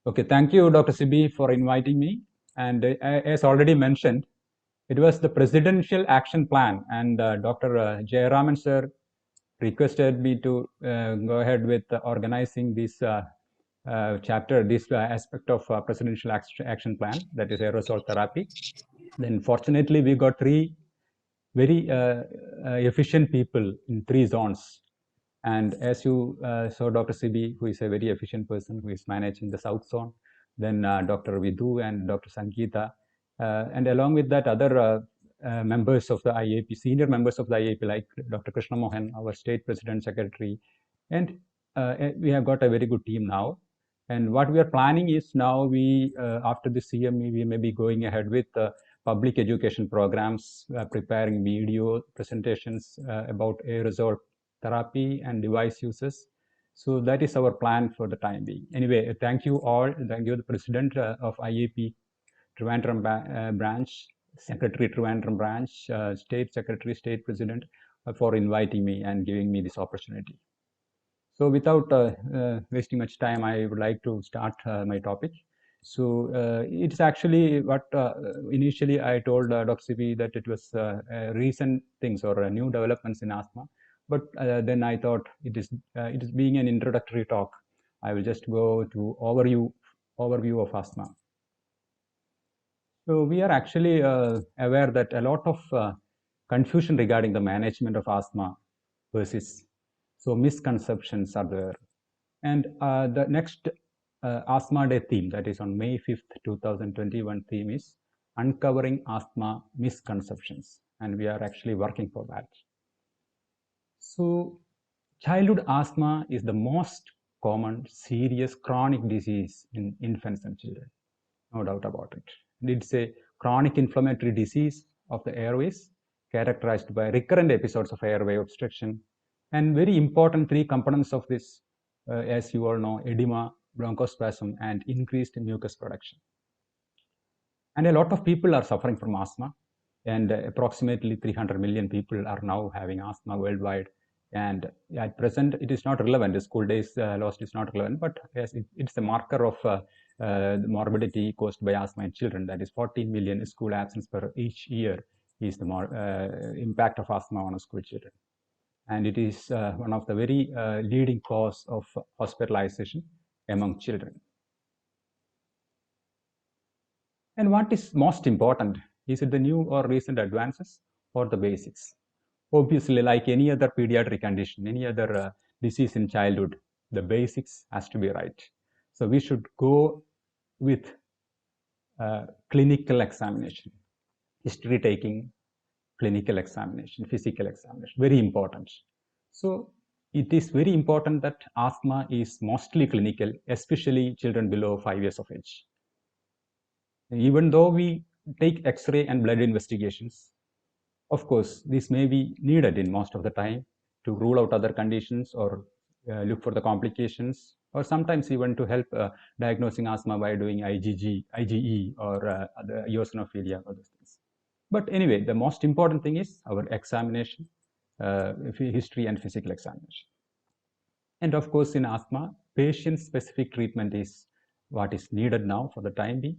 Okay, thank you, Dr. Sibi, for inviting me. And as already mentioned, it was the Presidential Action Plan, and Dr. Jayaraman sir requested me to go ahead with organizing this chapter, this aspect of Presidential Action Plan, that is aerosol therapy. Then, fortunately, we got three very efficient people in three zones. And as you saw, Dr. Sibi, who is a very efficient person who is managing the South Zone, then Dr. Vidhu and Dr. Sangeeta, and along with that, other members of the IAP, senior members of the IAP, like Dr. Krishna Mohan, our state president secretary, and we have got a very good team now. And what we are planning is now after the CME, we may be going ahead with public education programs, preparing video presentations about aerosol therapy and device uses. So that is our plan for the time being. Anyway, thank you all. Thank you, the president of IAP Trivandrum branch, secretary Trivandrum branch, state secretary, state president, for inviting me and giving me this opportunity. So without wasting much time, I would like to start my topic. So it's actually what initially I told Dr. CP that it was recent things or new developments in asthma. But then I thought it is being an introductory talk. I will just go to overview of asthma. So we are actually aware that a lot of confusion regarding the management of asthma versus so misconceptions are there. And the next Asthma Day theme, that is on May 5th, 2021 theme is Uncovering Asthma Misconceptions. And we are actually working for that. So childhood asthma is the most common serious chronic disease in infants and children. No doubt about it. It's a chronic inflammatory disease of the airways characterized by recurrent episodes of airway obstruction. And very important three components of this, as you all know, edema, bronchospasm, and increased mucus production. And a lot of people are suffering from asthma, and approximately 300 million people are now having asthma worldwide. And at present, it is not relevant. The school days lost is not relevant, but yes, it's a marker of morbidity caused by asthma in children. That is 14 million school absence per each year is the impact of asthma on school children. And it is one of the very leading cause of hospitalization among children. And what is most important? Is it the new or recent advances or the basics? Obviously, like any other pediatric condition, any other disease in childhood, the basics has to be right. So we should go with clinical examination, history taking, clinical examination, physical examination, very important. So it is very important that asthma is mostly clinical, especially children below 5 years of age. Even though we take X-ray and blood investigations, of course, this may be needed in most of the time to rule out other conditions or look for the complications, or sometimes even to help diagnosing asthma by doing IgE, or other eosinophilia, or those things. But anyway, the most important thing is our examination, history and physical examination. And of course, in asthma, patient-specific treatment is what is needed now for the time being.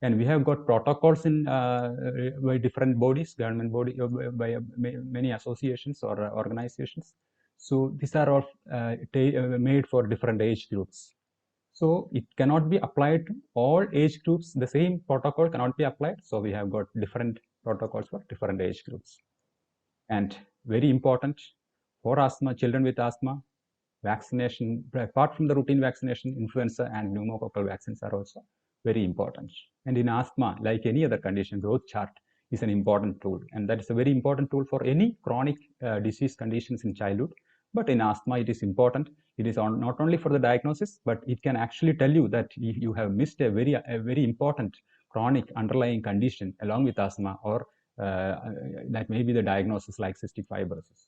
And we have got protocols in by different bodies, government body, by many associations or organizations. So these are all made for different age groups. So it cannot be applied to all age groups. The same protocol cannot be applied. So we have got different protocols for different age groups. And very important for asthma, children with asthma, vaccination, apart from the routine vaccination, influenza and pneumococcal vaccines are also very important. And in asthma, like any other condition, growth chart is an important tool. And that is a very important tool for any chronic disease conditions in childhood. But in asthma, it is important. It is not only for the diagnosis, but it can actually tell you that you have missed a very important chronic underlying condition along with asthma, or that may be the diagnosis like cystic fibrosis.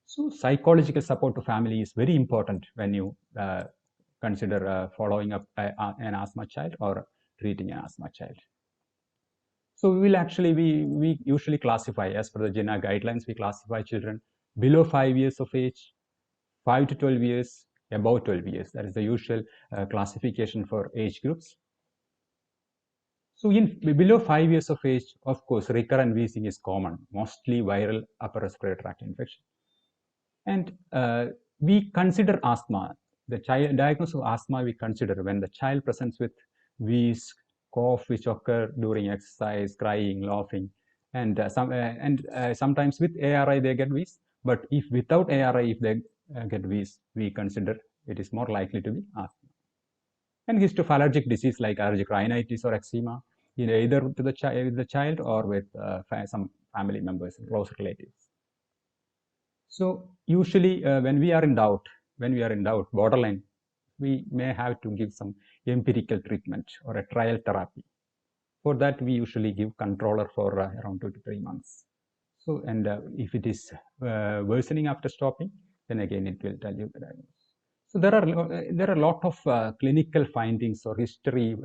So psychological support to family is very important when you consider following up an asthma child or treating an asthma child. So we usually classify, as per the JINA guidelines, we classify children below 5 years of age, 5 to 12 years, above 12 years. That is the usual classification for age groups. So in below 5 years of age, of course, recurrent wheezing is common, mostly viral upper respiratory tract infection. And we consider asthma, the child diagnosis of asthma we consider when the child presents with wheeze, cough which occur during exercise, crying, laughing, and sometimes with ARI they get wheeze. But if without ARI, if they get wheeze, we consider it is more likely to be asthma. And history of allergic disease like allergic rhinitis or eczema, either to the child or with some family members, close relatives. So usually when we are in doubt, borderline, we may have to give some empirical treatment or a trial therapy. For that, we usually give controller for around 2 to 3 months. So, and if it is worsening after stopping, then again it will tell you the diagnosis. So there are a lot of clinical findings or history,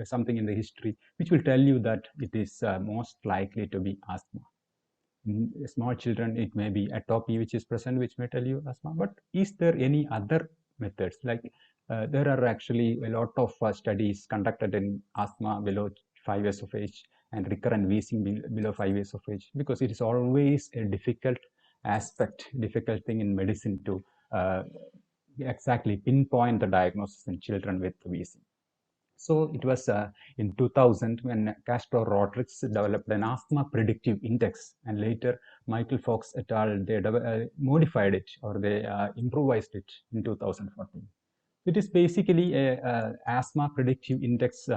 something in the history, which will tell you that it is most likely to be asthma. In small children, it may be atopy which is present, which may tell you asthma. But is there any other methods? Like there are actually a lot of studies conducted in asthma below 5 years of age and recurrent wheezing below 5 years of age, because it is always a difficult thing in medicine to exactly pinpoint the diagnosis in children with wheezing. So it was in 2000 when Castro Rodriguez developed an asthma predictive index, and later Michael Fox et al. They modified it, or they improvised it in 2014. It is basically a asthma predictive index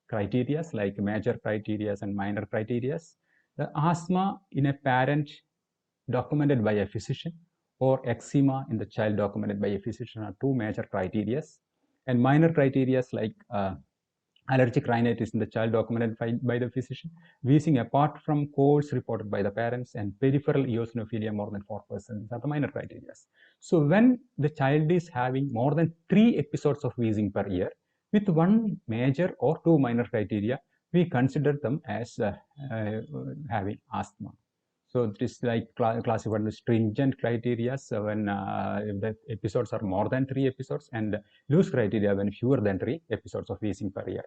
criteria, like major criteria and minor criteria. The asthma in a parent documented by a physician, or eczema in the child documented by a physician, are two major criteria. And minor criteria like allergic rhinitis in the child documented by the physician, wheezing apart from colds reported by the parents, and peripheral eosinophilia more than 4% are the minor criteria. So when the child is having more than 3 episodes of wheezing per year with 1 major or 2 minor criteria, we consider them as having asthma. So it is like classified as stringent criteria when the episodes are more than 3 episodes, and loose criteria when fewer than 3 episodes of wheezing per year.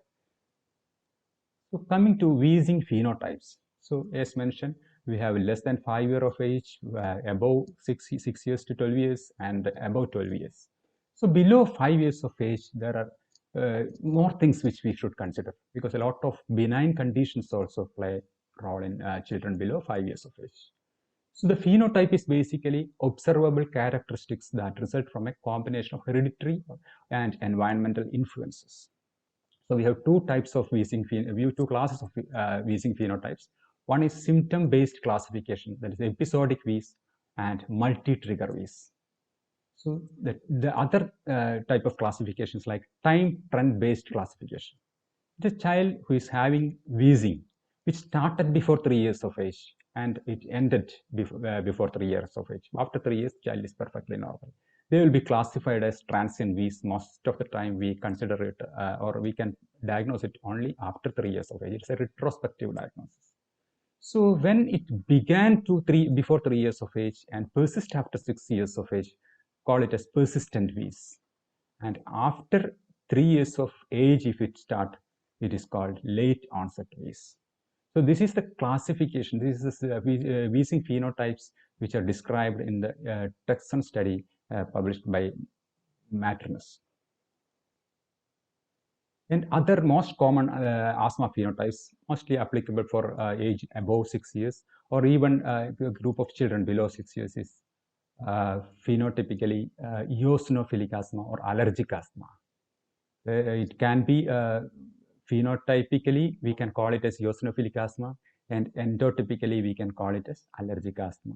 So coming to wheezing phenotypes. So as mentioned, we have less than 5 years of age, above 6 years to 12 years, and above 12 years. So below 5 years of age, there are more things which we should consider, because a lot of benign conditions also play a role in children below 5 years of age. So the phenotype is basically observable characteristics that result from a combination of hereditary and environmental influences. So we have two types of wheezing, two classes of wheezing phenotypes. One is symptom-based classification, that is episodic wheeze and multi-trigger wheeze. So the other type of classification is like time trend-based classification. The child who is having wheezing, which started before 3 years of age and it ended before 3 years of age. After 3 years, child is perfectly normal. They will be classified as transient wheeze. Most of the time we consider it or we can diagnose it only after 3 years of age. It's a retrospective diagnosis. So when it began before 3 years of age and persist after 6 years of age, call it as persistent wheeze. And after 3 years of age, if it starts, it is called late onset wheeze. So this is the classification. This is wheezing phenotypes which are described in the Texan study published by Maternus. And other most common asthma phenotypes, mostly applicable for age above 6 years, or even a group of children below 6 years, is phenotypically eosinophilic asthma or allergic asthma. It can be phenotypically, we can call it as eosinophilic asthma, and endotypically, we can call it as allergic asthma.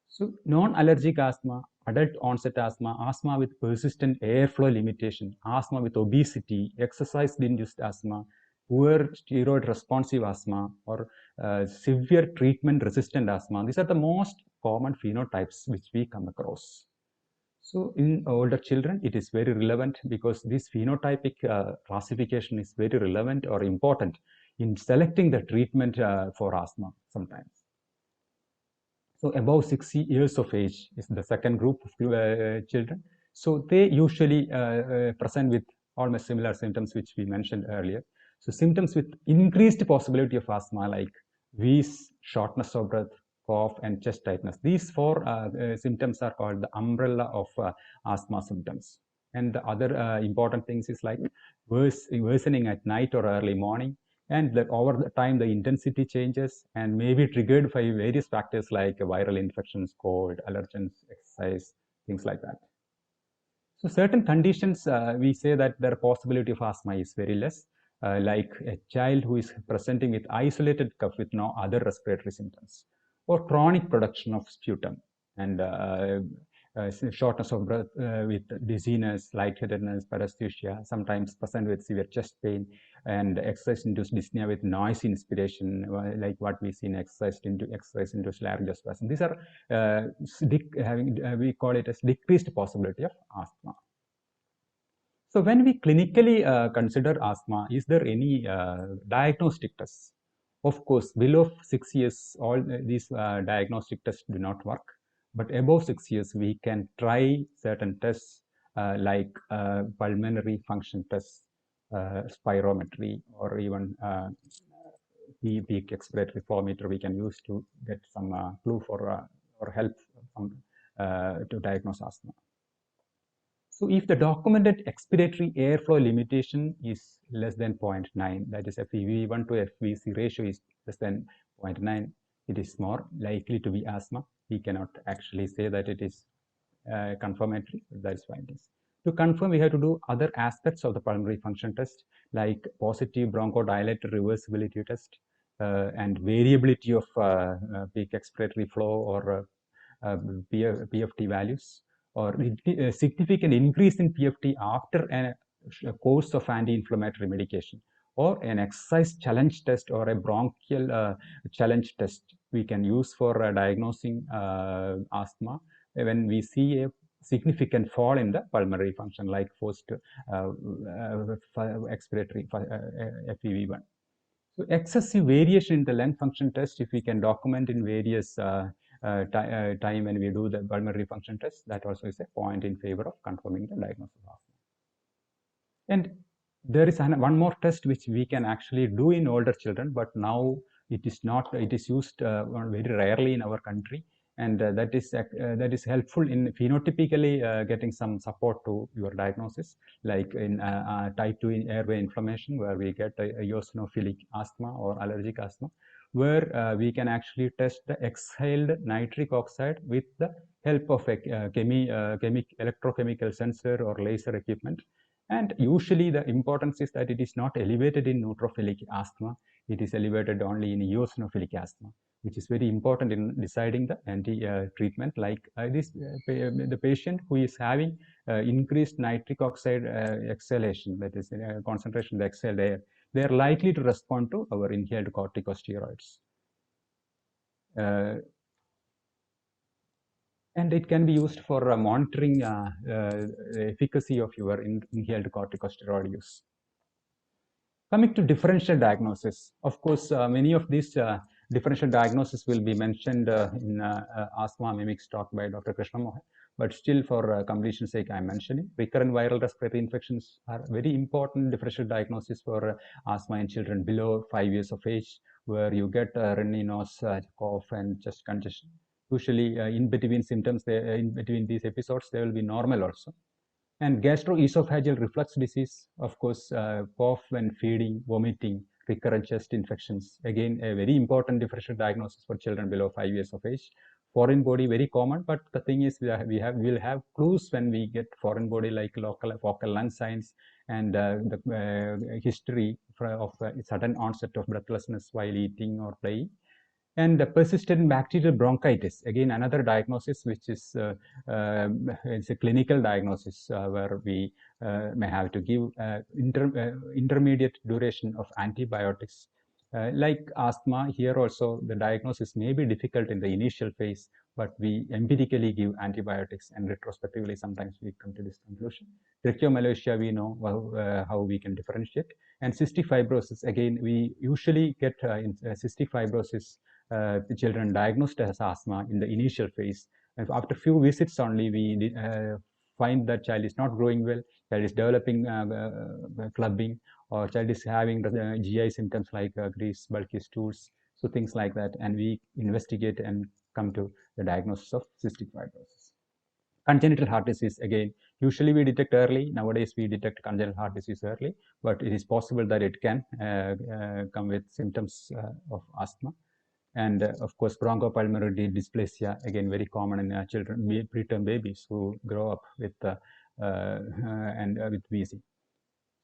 So non-allergic asthma, adult onset asthma, asthma with persistent airflow limitation, asthma with obesity, exercise-induced asthma, poor steroid responsive asthma, or severe treatment-resistant asthma. These are the most common phenotypes which we come across. So in older children, it is very relevant because this phenotypic classification is very relevant or important in selecting the treatment for asthma sometimes. So above 60 years of age is the second group of children. So they usually present with almost similar symptoms which we mentioned earlier. So symptoms with increased possibility of asthma like wheeze, shortness of breath, cough, and chest tightness. These four symptoms are called the umbrella of asthma symptoms. And the other important things is like worsening at night or early morning, and over the time the intensity changes and may be triggered by various factors like viral infections, cold, allergens, exercise, things like that. So certain conditions, we say that their possibility of asthma is very less, like a child who is presenting with isolated cough with no other respiratory symptoms, or chronic production of sputum, and shortness of breath with dizziness, lightheadedness, paresthesia, sometimes present with severe chest pain, and exercise-induced dyspnea with noise inspiration, like what we see in exercise-induced laryngospasm. These are we call it as decreased possibility of asthma. So when we clinically consider asthma, is there any diagnostic tests? Of course, below 6 years, all these diagnostic tests do not work. But above 6 years, we can try certain tests like pulmonary function tests, spirometry, or even peak expiratory flow meter we can use to get some clue for or help to diagnose asthma. So if the documented expiratory airflow limitation is less than 0.9, that is FEV1 to FVC ratio is less than 0.9, it is more likely to be asthma. We cannot actually say that it is confirmatory, but that is why it is. To confirm, we have to do other aspects of the pulmonary function test, like positive bronchodilator reversibility test and variability of peak expiratory flow or PFT values, or a significant increase in PFT after a course of anti-inflammatory medication, or an exercise challenge test or a bronchial challenge test we can use for diagnosing asthma when we see a significant fall in the pulmonary function like forced expiratory FEV1. So excessive variation in the lung function test, if we can document in various time when we do the pulmonary function test, that also is a point in favor of confirming the diagnosis of asthma. And there is one more test which we can actually do in older children, but now it is not. It is used very rarely in our country, and that is helpful in phenotypically getting some support to your diagnosis, like in type 2 airway inflammation, where we get eosinophilic asthma or allergic asthma, where we can actually test the exhaled nitric oxide with the help of a electrochemical sensor or laser equipment. And usually the importance is that it is not elevated in neutrophilic asthma, it is elevated only in eosinophilic asthma, which is very important in deciding the anti-treatment. Like the patient who is having increased nitric oxide exhalation, that is concentration of the exhaled air, they are likely to respond to our inhaled corticosteroids. And it can be used for monitoring the efficacy of your inhaled corticosteroid use. Coming to differential diagnosis, of course, many of these differential diagnosis will be mentioned in Asthma Mimics talk by Dr. Krishna, but still for completion's sake, I'm mentioning recurrent viral respiratory infections are very important differential diagnosis for asthma in children below 5 years of age, where you get runny nose, cough, and chest congestion. Usually, in between symptoms, in between these episodes, they will be normal also. And gastroesophageal reflux disease, of course, cough when feeding, vomiting, recurrent chest infections. Again, a very important differential diagnosis for children below 5 years of age. Foreign body, very common, but the thing is we'll have clues when we get foreign body like local focal lung signs and the history of sudden onset of breathlessness while eating or playing. And persistent bacterial bronchitis, again another diagnosis which is it's a clinical diagnosis where we may have to give intermediate duration of antibiotics. Like asthma, here also the diagnosis may be difficult in the initial phase, but we empirically give antibiotics, and retrospectively sometimes we come to this conclusion. Trichomalacia, we know how we can differentiate. And cystic fibrosis, again, we usually get cystic fibrosis children diagnosed as asthma in the initial phase. And after few visits only, we find that child is not growing well, child is developing clubbing, or child is having GI symptoms like grease, bulky stools, so things like that, and we investigate and come to the diagnosis of cystic fibrosis. Congenital heart disease, again, usually we detect early. Nowadays we detect congenital heart disease early, but it is possible that it can come with symptoms of asthma. And of course, bronchopulmonary dysplasia, again, very common in children, preterm babies who grow up with with wheezing.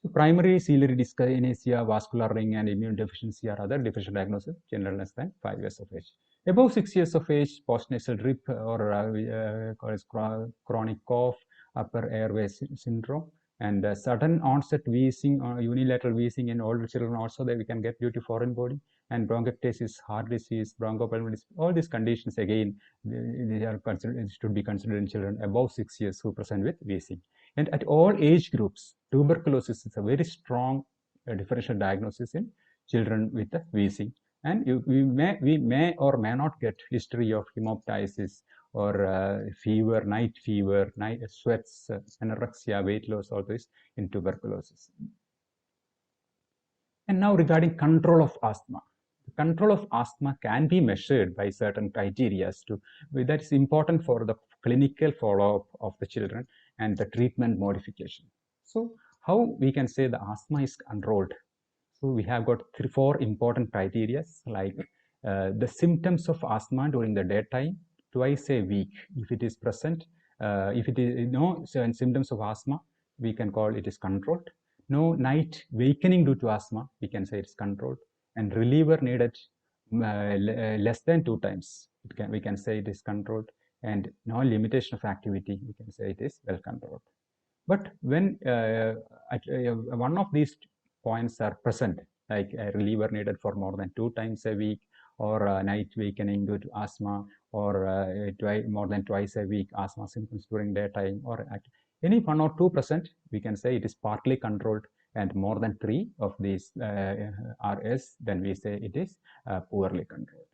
So primary ciliary dyskinesia, vascular ring, and immune deficiency are other differential diagnoses, general less than 5 years of age. Above 6 years of age, postnasal drip or chronic cough, upper airway syndrome, and sudden onset wheezing or unilateral wheezing in older children also, that we can get due to foreign body, and bronchiectasis, heart disease, bronchopulmonary, all these conditions, again, they are should be considered in children above 6 years who present with wheezing. And at all age groups, tuberculosis is a very strong differential diagnosis in children with the wheezing. And we may or may not get history of hemoptysis or fever, night sweats, anorexia, weight loss, all this in tuberculosis. And now regarding control of asthma. The control of asthma can be measured by certain criteria that is important for the clinical follow-up of the children and the treatment modification. So how we can say the asthma is controlled? So we have got 4 important criteria, like the symptoms of asthma during the daytime, twice a week. If it is present, if it is no symptoms of asthma, we can call it is controlled. No night wakening due to asthma, we can say it's controlled. And reliever needed less than 2 times, we can say it is controlled. And no limitation of activity, we can say it is well controlled. But when one of these points are present, like a reliever needed for more than 2 times a week, or night wakening due to asthma, or more than twice a week asthma symptoms during daytime, or any 1 or 2 present, we can say it is partly controlled, and more than 3 of these are S, then we say it is poorly controlled.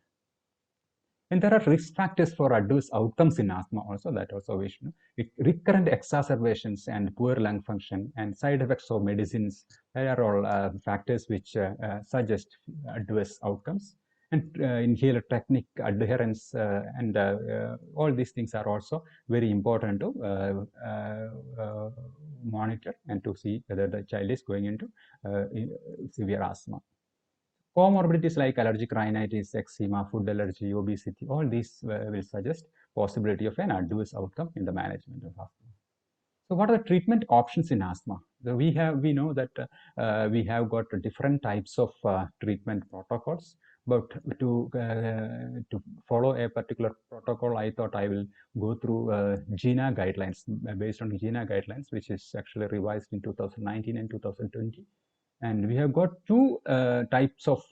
And there are risk factors for adverse outcomes in asthma also, that also we should know. Recurrent exacerbations and poor lung function and side effects of medicines, they are all factors which suggest adverse outcomes. And inhaler technique adherence and all these things are also very important to monitor and to see whether the child is going into severe asthma. Comorbidities like allergic rhinitis, eczema, food allergy, obesity, all these will suggest possibility of an adverse outcome in the management of asthma. So what are the treatment options in asthma? So we know that we have got different types of treatment protocols, but to follow a particular protocol, I thought I will go through GINA guidelines, based on GINA guidelines, which is actually revised in 2019 and 2020. And we have got 2 types of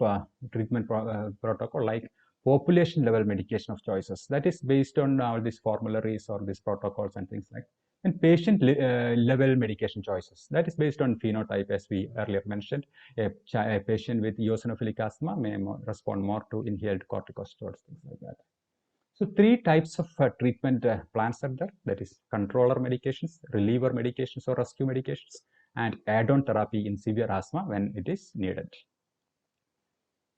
treatment protocol, like population level medication of choices. That is based on all these formularies or these protocols and things like that. And patient level medication choices. That is based on phenotype, as we earlier mentioned. A patient with eosinophilic asthma may respond more to inhaled corticosteroids, things like that. So 3 types of treatment plans are there. That is controller medications, reliever medications or rescue medications, and add-on therapy in severe asthma when it is needed.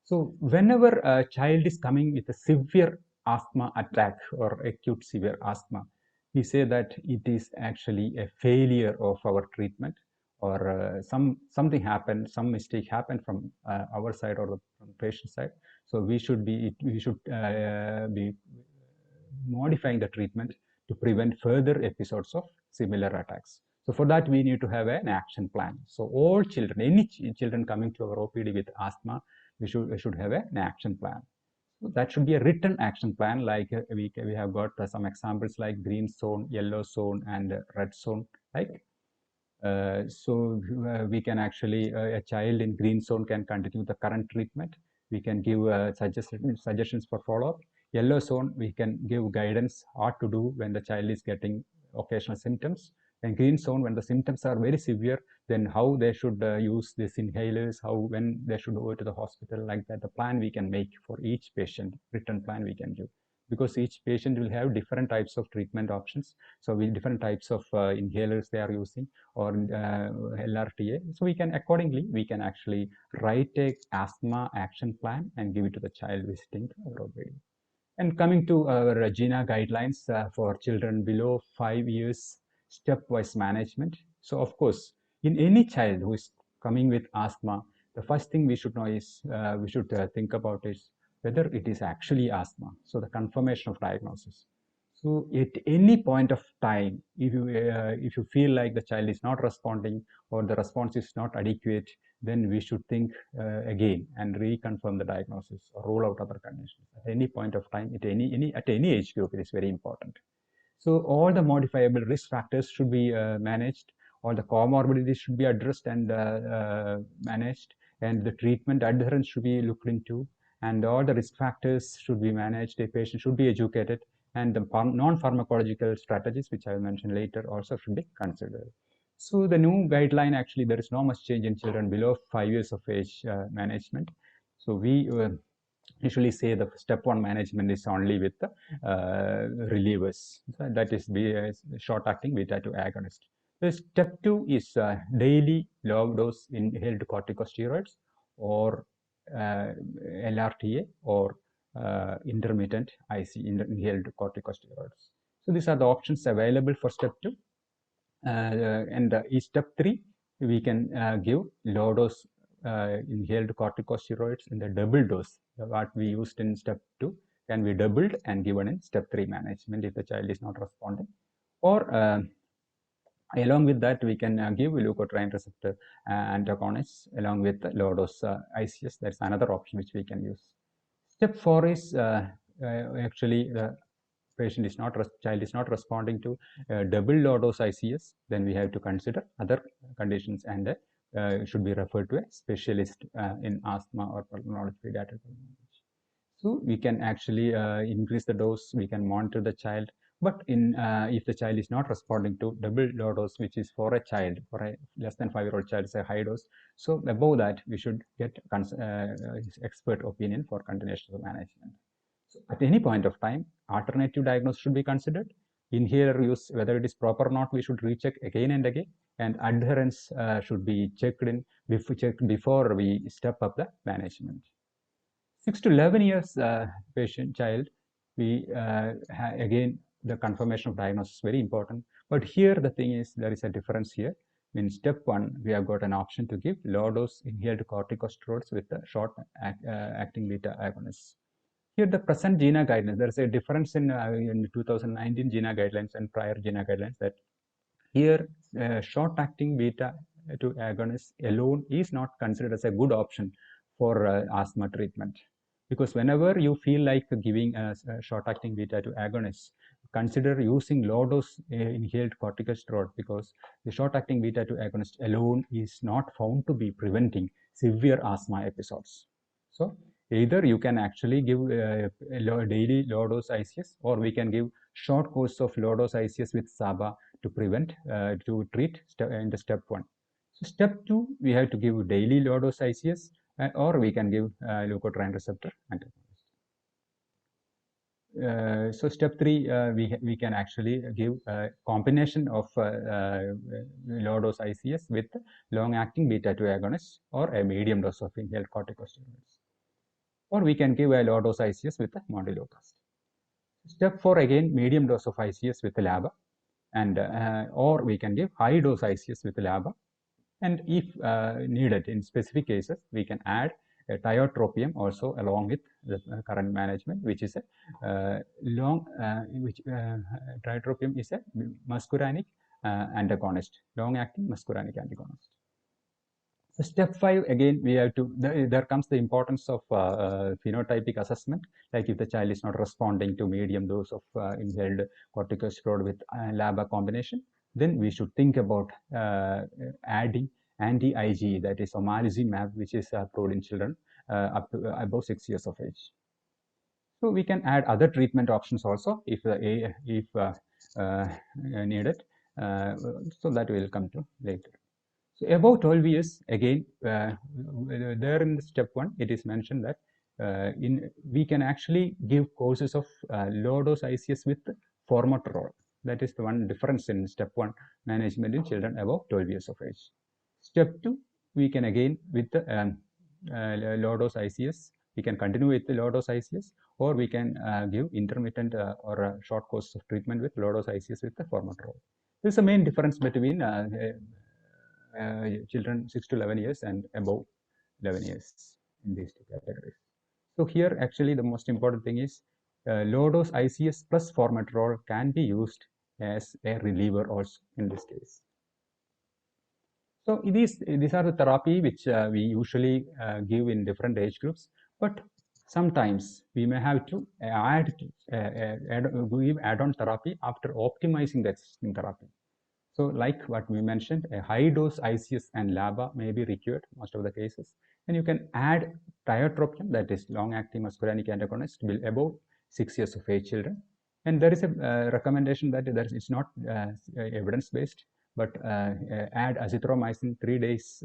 So whenever a child is coming with a severe asthma attack or acute severe asthma, we say that it is actually a failure of our treatment, or something happened, some mistake happened from our side or from the patient side. So we should be modifying the treatment to prevent further episodes of similar attacks. So for that, we need to have an action plan. So all children, any children coming to our OPD with asthma, we should have an action plan. So that should be a written action plan. Like we have got some examples like green zone, yellow zone, and red zone. Like we can actually a child in green zone can continue the current treatment. We can give suggestions for follow-up. Yellow zone, we can give guidance what to do when the child is getting occasional symptoms. And green zone, when the symptoms are very severe, then how they should use these inhalers, when they should go to the hospital, like that. The plan we can make for each patient, written plan we can give. because each patient will have different types of treatment options. So with different types of inhalers they are using, or LRTA. So we can accordingly, we can actually write a asthma action plan and give it to the child visiting our OPD. And coming to our GINA guidelines for children below 5 years, stepwise management. So of course, in any child who is coming with asthma, the first thing we should know is, we should think about is whether it is actually asthma. So the confirmation of diagnosis. So at any point of time, if you feel like the child is not responding or the response is not adequate, then we should think again and reconfirm the diagnosis or rule out other conditions at any point of time, at any age group. It is very important. So all the modifiable risk factors should be managed, all the comorbidities should be addressed and managed, and the treatment adherence should be looked into, and all the risk factors should be managed. A patient should be educated, and the non-pharmacological strategies, which I will mention later, also should be considered. So the new guideline, actually, there is not much change in children below 5 years of age management. So we usually say the step 1 management is only with the relievers. So that is short-acting beta-2 agonist. The step 2 is daily low-dose inhaled corticosteroids, or LRTA, or intermittent IC, inhaled corticosteroids. So these are the options available for step 2. And in step 3, we can give low dose inhaled corticosteroids in the double dose. What we used in step 2 can be doubled and given in step 3 management if the child is not responding. Or along with that, we can give leukotriene receptor antagonists along with low dose ICS. That's another option which we can use. Step 4 is actually the child is not responding to double low dose ICS. Then we have to consider other conditions and should be referred to a specialist in asthma or pulmonology, pediatric pulmonology. So we can actually increase the dose, we can monitor the child, but in if the child is not responding to double low dose, which is for a child, for a less than 5-year-old child, is a high dose. So above that, we should get expert opinion for continuation of management. So at any point of time, alternative diagnosis should be considered. Inhaler use, whether it is proper or not, we should recheck again and again, and adherence should be checked before we step up the management. 6 to 11 years child, we again, the confirmation of diagnosis is very important. But here the thing is, there is a difference here. In step 1, we have got an option to give low dose inhaled corticosteroids with the short acting beta agonists. Here, the present GINA guidelines, there is a difference in 2019 GINA guidelines and prior GINA guidelines, that here short-acting beta-2 agonist alone is not considered as a good option for asthma treatment. Because whenever you feel like giving a short-acting beta-2 agonist, consider using low-dose inhaled corticosteroid, because the short-acting beta-2 agonist alone is not found to be preventing severe asthma episodes. So either you can actually give daily low-dose ICS, or we can give short course of low-dose ICS with SABA to prevent, to treat in the step 1. So step 2, we have to give daily low-dose ICS, or we can give leukotriene receptor antagonist. So step 3, we can actually give a combination of low-dose ICS with long-acting beta-2 agonists, or a medium dose of inhaled corticosteroids. Or we can give a low dose ICS with a montelukast. Step 4, again, medium dose of ICS with LABA, and or we can give high dose ICS with LABA, and if needed in specific cases, we can add a tiotropium also along with the current management, which is a tiotropium is a muscarinic antagonist, long-acting muscarinic antagonist. So step 5, again, we have to, there comes the importance of phenotypic assessment, like if the child is not responding to medium dose of inhaled corticosteroid with LABA combination, then we should think about adding anti-IgE, that is omalizumab, which is approved in children up to above 6 years of age. So we can add other treatment options also if needed. So that will come to later. So above 12 years, again, there in step 1, it is mentioned that we can actually give courses of low dose ICS with formoterol. That is the one difference in step 1 management in children above 12 years of age. Step 2, we can again with the low dose ICS, we can continue with the low dose ICS, or we can give intermittent or a short course of treatment with low dose ICS with the formoterol. This is the main difference between children 6 to 11 years and above 11 years in these two categories. So here actually the most important thing is low dose ICS plus formoterol can be used as a reliever also in this case. So these are the therapy which we usually give in different age groups, but sometimes we may have to give add-on therapy after optimizing the existing therapy. So like what we mentioned, a high dose ICS and LABA may be required most of the cases. And you can add tiotropium, that is long-acting muscarinic antagonist, above 6 years of age children. And there is a recommendation that it's not evidence-based, but add azithromycin 3 days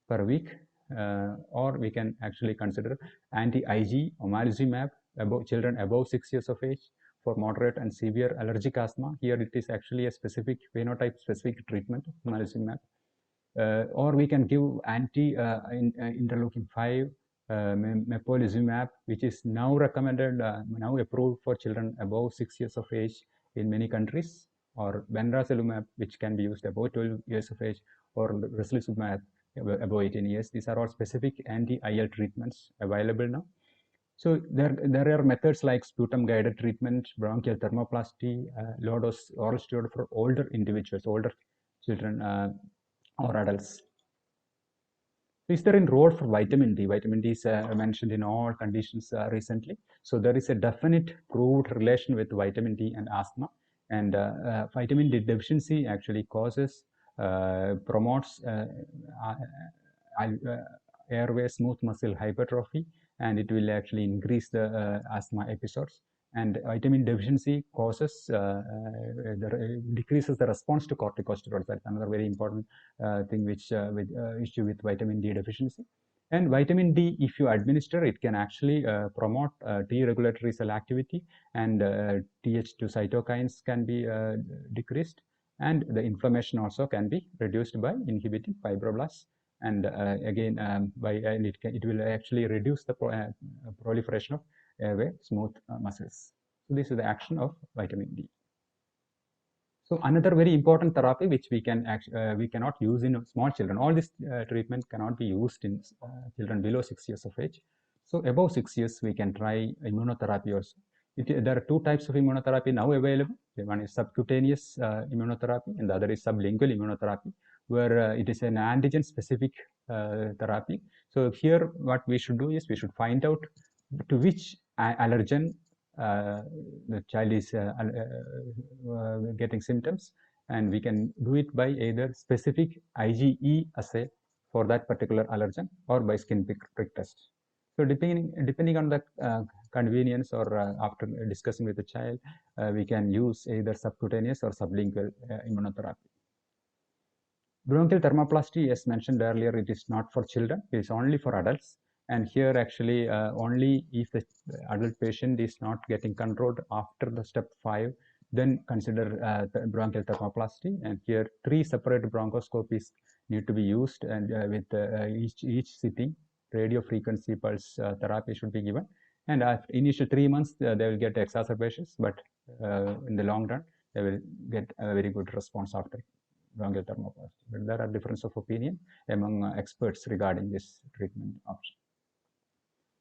per week. Or we can actually consider anti-IG omalizumab above children above 6 years of age for moderate and severe allergic asthma. Here it is actually a specific phenotype specific treatment, omalizumab. Or we can give anti-interleukin 5 mepolizumab, which is now recommended, now approved for children above 6 years of age in many countries, or benrazelumab, which can be used above 12 years of age, or rislisumab above 18 years. These are all specific anti-IL treatments available now. So there are methods like sputum-guided treatment, bronchial thermoplasty, low dose oral steroid for older individuals, older children or adults. Is there a role for vitamin D? Vitamin D is mentioned in all conditions recently. So there is a definite proved relation with vitamin D and asthma. And vitamin D deficiency actually promotes airway smooth muscle hypertrophy, and it will actually increase the asthma episodes. And vitamin deficiency decreases the response to corticosteroids. That's another very important thing which issue with vitamin D deficiency. And vitamin D, if you administer, it can actually promote T regulatory cell activity, and Th2 cytokines can be decreased, and the inflammation also can be reduced by inhibiting fibroblasts. And again, it will actually reduce the proliferation of airway smooth muscles. So this is the action of vitamin D. So another very important therapy which we cannot use in small children. All this treatment cannot be used in children below 6 years of age. So above 6 years, we can try immunotherapy also. There are two types of immunotherapy now available. One is subcutaneous immunotherapy, and the other is sublingual immunotherapy, where it is an antigen-specific therapy. So here, what we should do is we should find out to which allergen the child is getting symptoms, and we can do it by either specific IgE assay for that particular allergen or by skin prick test. So depending on the convenience, or after discussing with the child, we can use either subcutaneous or sublingual immunotherapy. Bronchial thermoplasty, as mentioned earlier, it is not for children, it is only for adults. And here actually only if the adult patient is not getting controlled after the step 5, then consider the bronchial thermoplasty. And here 3 separate bronchoscopies need to be used, and with each sitting radio frequency pulse therapy should be given. And after initial 3 months, they will get exacerbations, but in the long run, they will get a very good response after bronchial thermoplasty. But there are difference of opinion among experts regarding this treatment option.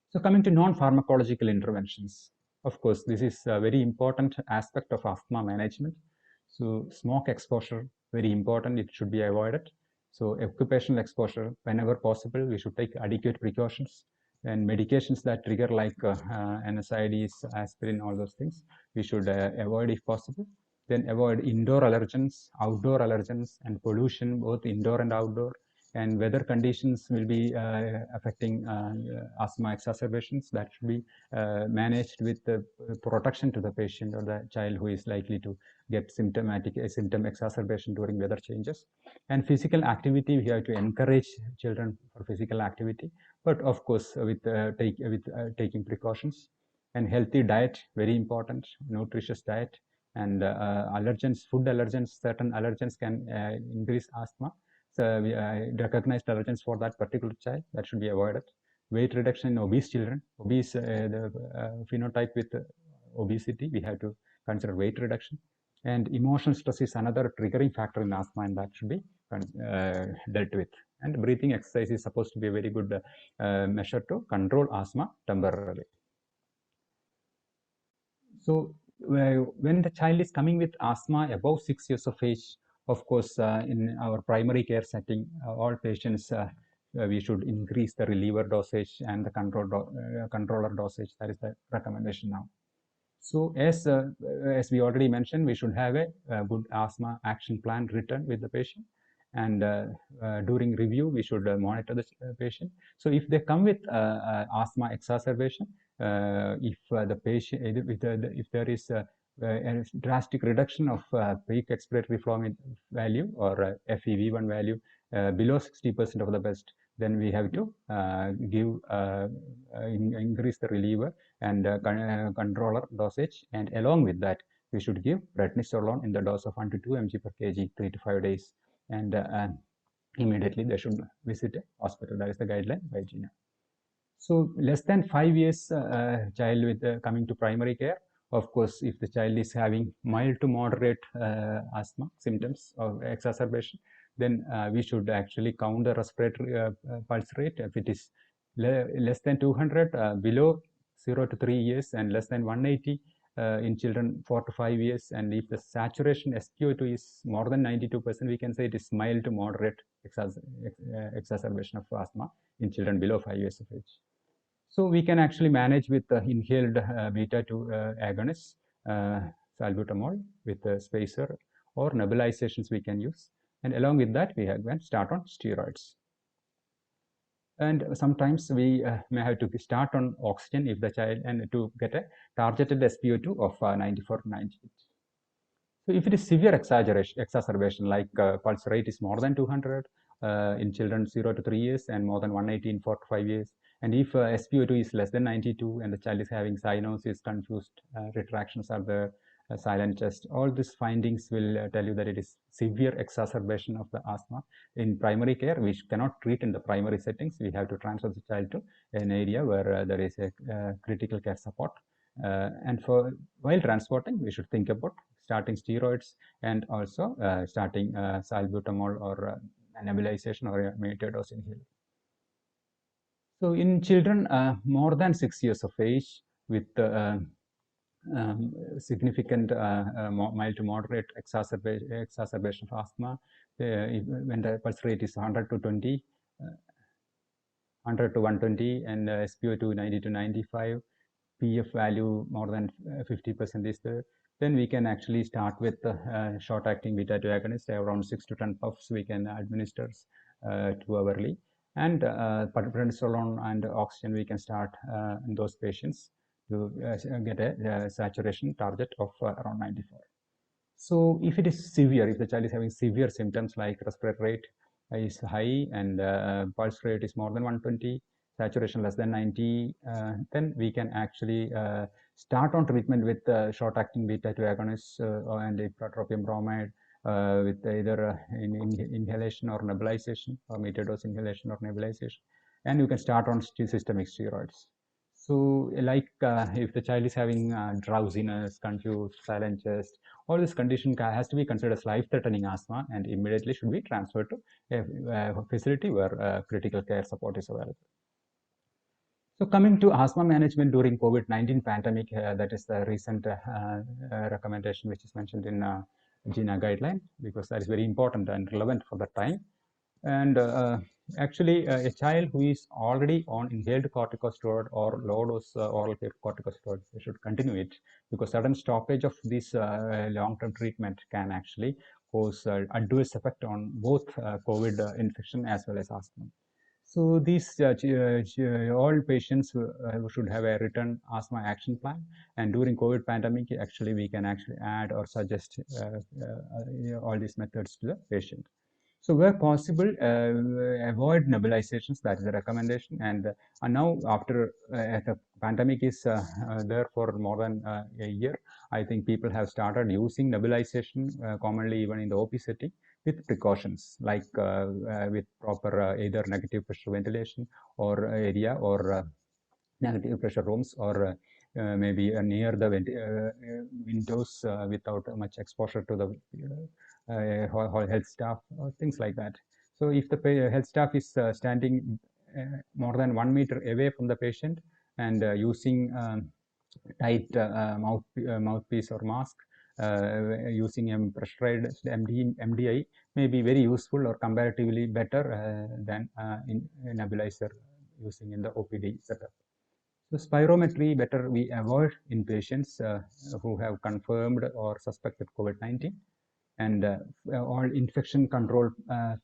So coming to non-pharmacological interventions, of course, this is a very important aspect of asthma management. So smoke exposure, very important, it should be avoided. So occupational exposure, whenever possible, we should take adequate precautions. And medications that trigger like NSAIDs, aspirin, all those things, we should avoid if possible. Then avoid indoor allergens, outdoor allergens, and pollution, both indoor and outdoor. and weather conditions will be affecting asthma exacerbations. That should be managed with protection to the patient or the child who is likely to get symptom exacerbation during weather changes. And physical activity, we have to encourage children for physical activity, but of course with taking precautions. And healthy diet, very important, nutritious diet. And allergens, food allergens, certain allergens can increase asthma. So we recognized allergens for that particular child, that should be avoided. Weight reduction in obese children, the phenotype with obesity, we have to consider weight reduction. And emotional stress is another triggering factor in asthma, and that should be dealt with. And breathing exercise is supposed to be a very good measure to control asthma temporarily. So when the child is coming with asthma above 6 years of age, of course, in our primary care setting, all patients, we should increase the reliever dosage and the controller dosage. That is the recommendation now. So as we already mentioned, we should have a good asthma action plan written with the patient. And during review, we should monitor the patient. So if they come with asthma exacerbation, if the patient, if there is a drastic reduction of peak expiratory flow value or FEV1 value below 60% of the best, then we have to increase the reliever and controller dosage, and along with that, we should give prednisolone in the dose of 1 to 2 mg per kg, 3 to 5 days, and immediately they should visit a hospital. That is the guideline by GINA. So less than 5 years child with coming to primary care, of course, if the child is having mild to moderate asthma symptoms of exacerbation, then we should actually count the respiratory pulse rate. If it is less than 200, below 0 to 3 years, and less than 180 in children 4 to 5 years, and if the saturation SpO2 is more than 92%, we can say it is mild to moderate exacerbation of asthma in children below 5 years of age. So we can actually manage with inhaled beta-2 agonists, salbutamol with a spacer, or nebulizations we can use. And along with that, we have to start on steroids. And sometimes we may have to start on oxygen if the child, and to get a targeted SpO2 of 94 to 98. So if it is severe exacerbation, like pulse rate is more than 200 in children 0 to 3 years and more than 180 in 4 to 5 years, and if SpO2 is less than 92 and the child is having cyanosis, confused retractions at the silent chest, all these findings will tell you that it is severe exacerbation of the asthma. In primary care, we cannot treat in the primary settings. We have to transfer the child to an area where there is a critical care support. And while transporting, we should think about starting steroids and also starting salbutamol or nebulization or a metered dose inhaler. So in children more than 6 years of age with significant mild to moderate exacerbation of asthma, when the pulse rate is 100 to 20, 100 to 120, and SpO2 90 to 95, PF value more than 50% is there, then we can actually start with short-acting beta-2 agonist. Around 6 to 10 puffs we can administer 2 hourly, and prednisolone and oxygen we can start in those patients to get a saturation target of around 94. So if it is severe, if the child is having severe symptoms like respiratory rate is high and pulse rate is more than 120, saturation less than 90, then we can actually start on treatment with short-acting beta-2 agonists and ipratropium bromide with either inhalation or nebulization, or metered dose inhalation or nebulization, and you can start on systemic steroids. So like if the child is having drowsiness, confused, silent chest, all this condition has to be considered as life-threatening asthma and immediately should be transferred to a facility where critical care support is available. So coming to asthma management during COVID-19 pandemic, that is the recent recommendation which is mentioned in GINA guideline, because that is very important and relevant for the time. And actually, a child who is already on inhaled corticosteroid or low-dose oral corticosteroid, they should continue it, because sudden stoppage of this long-term treatment can actually cause adverse effect on both COVID infection as well as asthma. So these all patients should have a written asthma action plan, and during COVID pandemic, actually we can actually add or suggest all these methods to the patient. So where possible, avoid nebulizations. That is the recommendation. And now after the pandemic is there for more than a year, I think people have started using nebulization commonly even in the OP setting with precautions like with proper either negative pressure ventilation or area or negative pressure rooms or maybe near the windows without much exposure to the health staff or things like that. So if the health staff is standing more than 1 meter away from the patient and using tight mouthpiece or mask, using a pressurized MDI may be very useful or comparatively better than in nebulizer using in the OPD setup. So spirometry better we avoid in patients who have confirmed or suspected COVID-19, and all infection control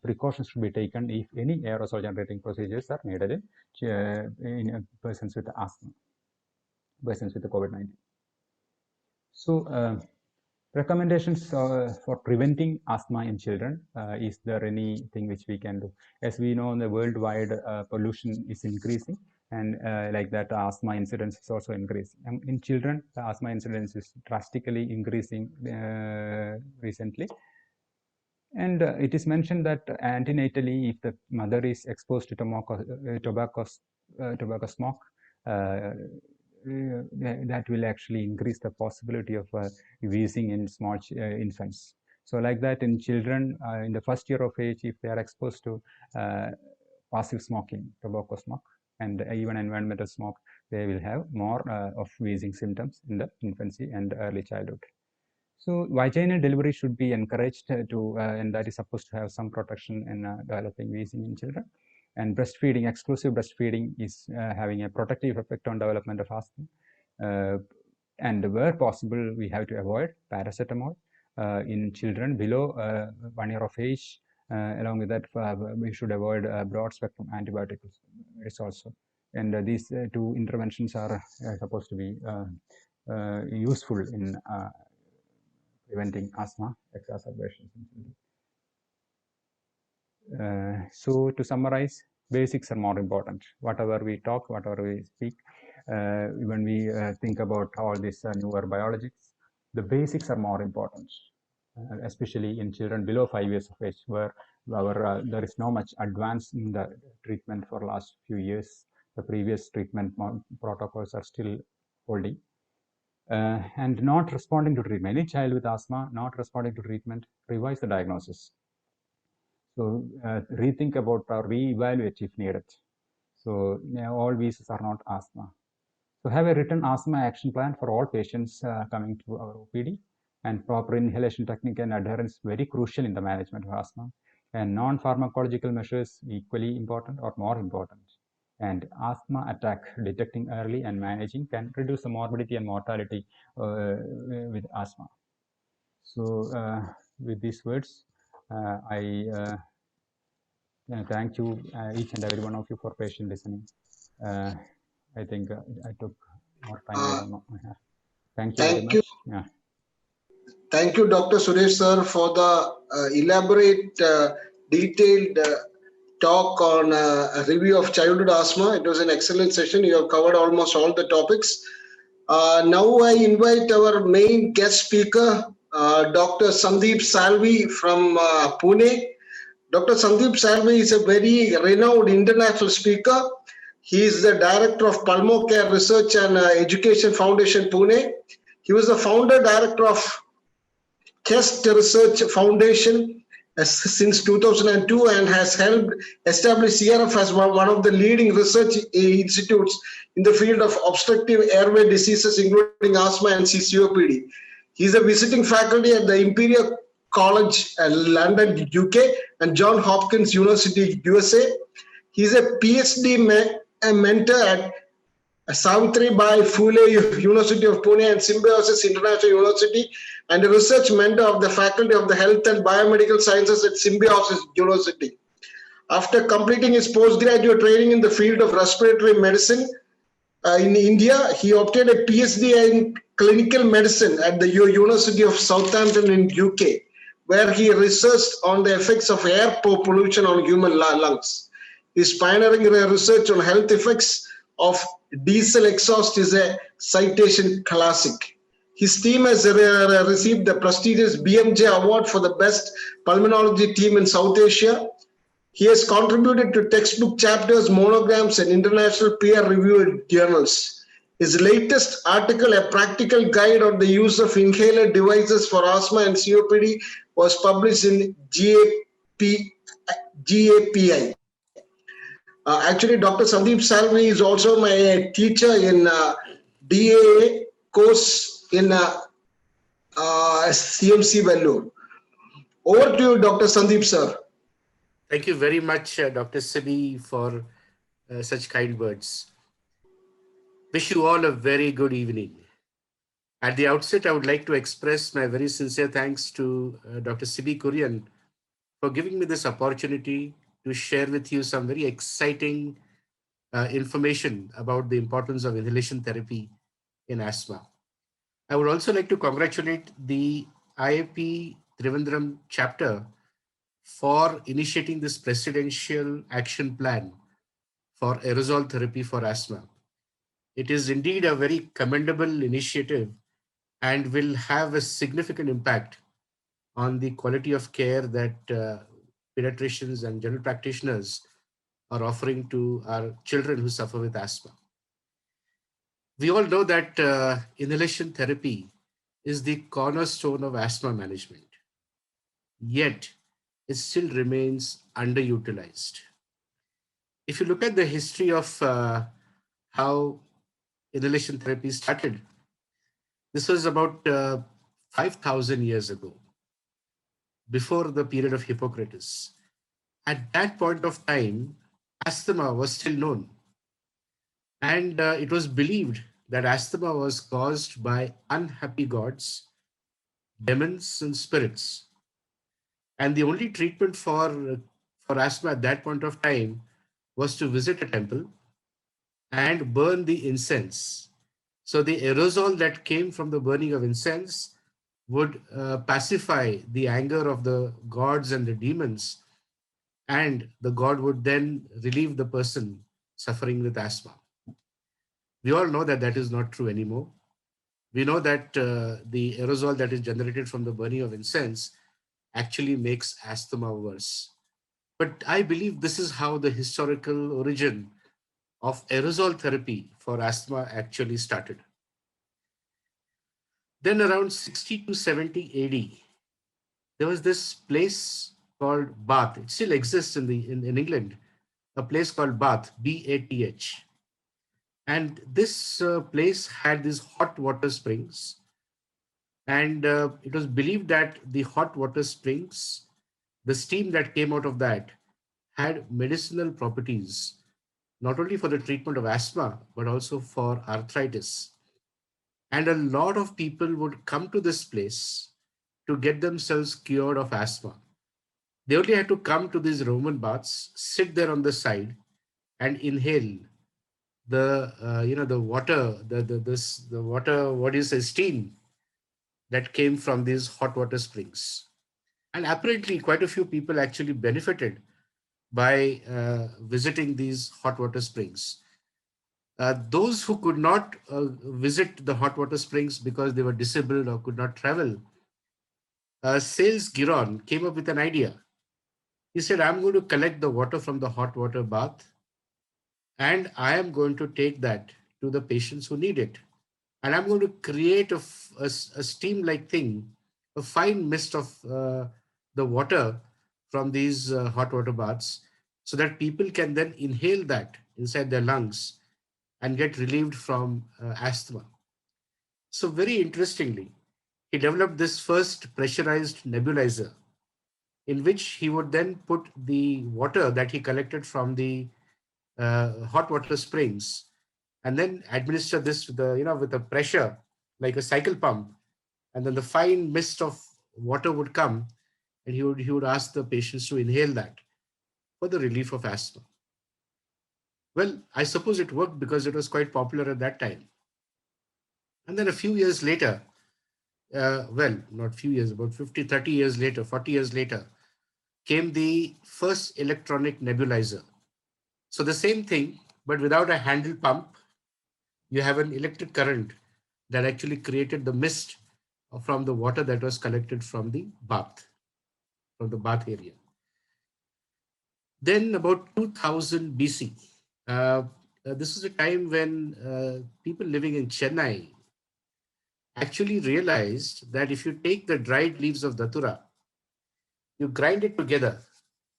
precautions should be taken if any aerosol generating procedures are needed in persons with asthma, persons with COVID-19. So recommendations for preventing asthma in children. Is there anything which we can do? As we know, the worldwide pollution is increasing, and like that, asthma incidence is also increasing. In children, the asthma incidence is drastically increasing recently. And it is mentioned that antenatally, if the mother is exposed to tobacco smoke, that will actually increase the possibility of wheezing in small infants. So like that in children in the first year of age, if they are exposed to passive smoking, tobacco smoke, and even environmental smoke, they will have more of wheezing symptoms in the infancy and early childhood. So vaginal delivery should be encouraged to, and that is supposed to have some protection in developing wheezing in children. And breastfeeding, exclusive breastfeeding is having a protective effect on development of asthma. And where possible, we have to avoid paracetamol in children below 1 year of age. Along with that, we should avoid broad spectrum antibiotics also. And these two interventions are supposed to be useful in preventing asthma exacerbations in children. So to summarize, basics are more important. Whatever we talk, whatever we speak, when we think about all these newer biologics, the basics are more important, especially in children below 5 years of age, where there is no much advance in the treatment for last few years. The previous treatment protocols are still holding. And not responding to treatment. Any child with asthma not responding to treatment, revise the diagnosis. So rethink about or reevaluate if needed. So all wheezes are not asthma. So have a written asthma action plan for all patients coming to our OPD, and proper inhalation technique and adherence very crucial in the management of asthma. And non-pharmacological measures equally important or more important. And asthma attack detecting early and managing can reduce the morbidity and mortality with asthma. So with these words, I thank you each and every one of you for patient listening. I think I took more time. I don't know. Thank you very much. Yeah. Thank you, Dr. Suresh sir, for the elaborate, detailed talk on a review of childhood asthma. It was an excellent session. You have covered almost all the topics. Now I invite our main guest speaker, Dr. Sandeep Salvi from Pune. Dr. Sandeep Salvi is a very renowned international speaker. He is the director of Pulmocare Research and Education Foundation, Pune. He was the founder director of Chest Research Foundation since 2002 and has helped establish CRF as one of the leading research institutes in the field of obstructive airway diseases, including asthma and COPD. He is a visiting faculty at the Imperial College, London, UK, and Johns Hopkins University, USA. He is a PhD mentor at Savitribai Phule University of Pune and Symbiosis International University, and a research mentor of the Faculty of the Health and Biomedical Sciences at Symbiosis University. After completing his postgraduate training in the field of respiratory medicine in India, he obtained a PhD in clinical medicine at the University of Southampton in UK, where he researched on the effects of air pollution on human lungs. His pioneering research on health effects of diesel exhaust is a citation classic. His team has received the prestigious BMJ Award for the best pulmonology team in South Asia. He has contributed to textbook chapters, monograms, and international peer-reviewed journals. His latest article, A Practical Guide on the Use of Inhaler Devices for Asthma and COPD, was published in GAPI. Actually, Dr. Sandeep Salvi is also my teacher in DAA course in CMC Vellore. Over to you, Dr. Sandeep, sir. Thank you very much, Dr. Sibi, for such kind words. Wish you all a very good evening. At the outset, I would like to express my very sincere thanks to Dr. Sibi Kurian for giving me this opportunity to share with you some very exciting information about the importance of inhalation therapy in asthma. I would also like to congratulate the IAP Trivandrum chapter for initiating this presidential action plan for aerosol therapy for asthma. It is indeed a very commendable initiative and will have a significant impact on the quality of care that pediatricians and general practitioners are offering to our children who suffer with asthma. We all know that inhalation therapy is the cornerstone of asthma management. Yet, it still remains underutilized. If you look at the history of how inhalation therapy started, this was about 5,000 years ago, before the period of Hippocrates. At that point of time, asthma was still known. And it was believed that asthma was caused by unhappy gods, demons, and spirits. And the only treatment for asthma at that point of time was to visit a temple and burn the incense. So the aerosol that came from the burning of incense would pacify the anger of the gods and the demons, and the god would then relieve the person suffering with asthma. We all know that that is not true anymore. We know that the aerosol that is generated from the burning of incense actually makes asthma worse. But I believe this is how the historical origin of aerosol therapy for asthma actually started. Then around 60 to 70 AD, there was this place called Bath. It still exists in England, a place called Bath, Bath. And this place had these hot water springs. And it was believed that the hot water springs, the steam that came out of that, had medicinal properties, not only for the treatment of asthma, but also for arthritis. And a lot of people would come to this place to get themselves cured of asthma. They only had to come to these Roman baths, sit there on the side, and inhale the water, the water, what is the steam that came from these hot water springs. And apparently, quite a few people actually benefited by visiting these hot water springs. Those who could not visit the hot water springs because they were disabled or could not travel, Sales Giron came up with an idea. He said, I'm going to collect the water from the hot water bath and I am going to take that to the patients who need it. And I'm going to create a steam-like thing, a fine mist of the water from these hot water baths so that people can then inhale that inside their lungs and get relieved from asthma. So very interestingly, he developed this first pressurized nebulizer in which he would then put the water that he collected from the hot water springs and then administer this with the, with the pressure like a cycle pump, and then the fine mist of water would come, and he would ask the patients to inhale that for the relief of asthma. Well, I suppose it worked because it was quite popular at that time. And then a few years later, well, not few years, about 50, 30 years later, 40 years later, came the first electronic nebulizer. So the same thing, but without a handle pump, you have an electric current that actually created the mist from the water that was collected from the bath area. Then about 2000 BC, this is a time when people living in Chennai actually realized that if you take the dried leaves of datura, you grind it together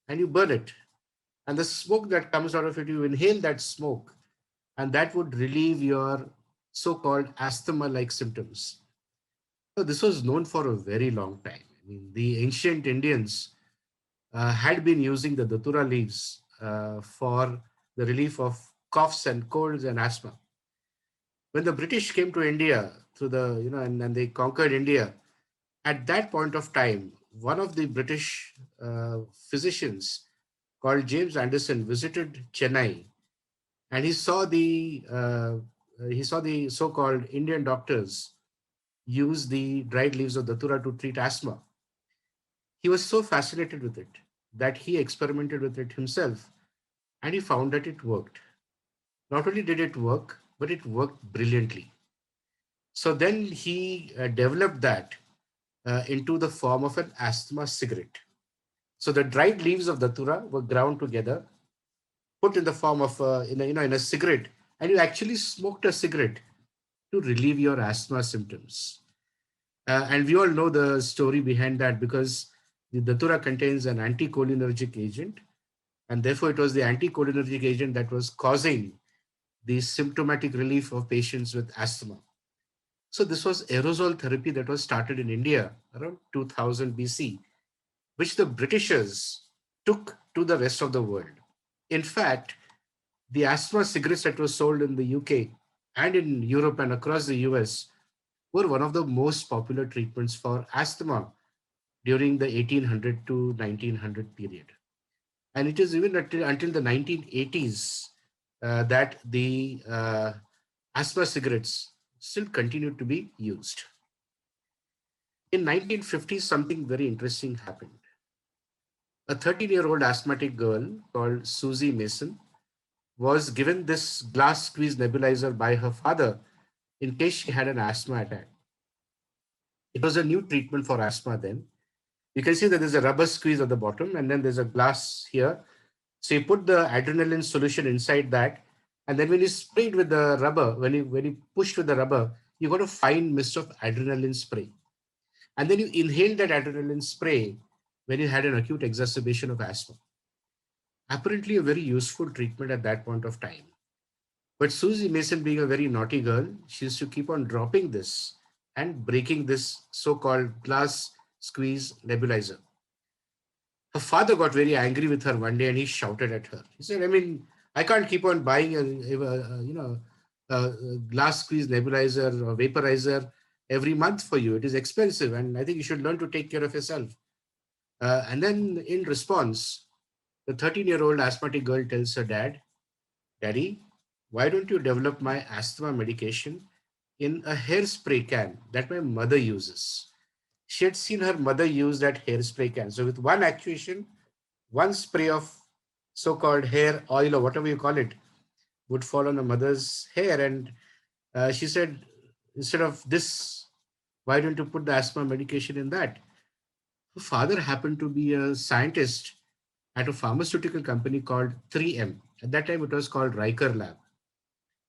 and you burn it. And the smoke that comes out of it, you inhale that smoke, and that would relieve your so-called asthma-like symptoms. So this was known for a very long time. I mean, the ancient Indians had been using the datura leaves for the relief of coughs and colds and asthma. When the British came to India through the, and they conquered India, at that point of time, one of the British physicians called James Anderson visited Chennai, and he saw the so-called Indian doctors use the dried leaves of datura to treat asthma. He was so fascinated with it that he experimented with it himself, and he found that it worked. Not only did it work, but it worked brilliantly. So then he developed that into the form of an asthma cigarette. So the dried leaves of datura were ground together, put in the form of in a cigarette, and you actually smoked a cigarette to relieve your asthma symptoms. And we all know the story behind that, because the datura contains an anticholinergic agent, and therefore it was the anticholinergic agent that was causing the symptomatic relief of patients with asthma. So this was aerosol therapy that was started in India around 2000 BC, which the Britishers took to the rest of the world. In fact, the asthma cigarettes that were sold in the UK and in Europe and across the US were one of the most popular treatments for asthma during the 1800 to 1900 period. And it is even until the 1980s that the asthma cigarettes still continued to be used. In 1950, something very interesting happened. A 13-year-old asthmatic girl called Susie Mason was given this glass squeeze nebulizer by her father in case she had an asthma attack. It was a new treatment for asthma then. You can see that there's a rubber squeeze at the bottom, and then there's a glass here. So you put the adrenaline solution inside that, and then when you sprayed with the rubber, when you pushed with the rubber, you got a fine mist of adrenaline spray. And then you inhaled that adrenaline spray when you had an acute exacerbation of asthma. Apparently a very useful treatment at that point of time. But Susie Mason, being a very naughty girl, she used to keep on dropping this and breaking this so-called glass squeeze nebulizer. Her father got very angry with her one day, and he shouted at her. He said, I mean, I can't keep on buying a glass squeeze nebulizer or vaporizer every month for you. It is expensive, and I think you should learn to take care of yourself. And then in response, the 13-year-old asthmatic girl tells her dad, Daddy, why don't you develop my asthma medication in a hairspray can that my mother uses? She had seen her mother use that hairspray can. So with one actuation, one spray of so-called hair oil or whatever you call it would fall on her mother's hair. And she said, instead of this, why don't you put the asthma medication in that? Her father happened to be a scientist at a pharmaceutical company called 3M. At that time, it was called Riker Lab.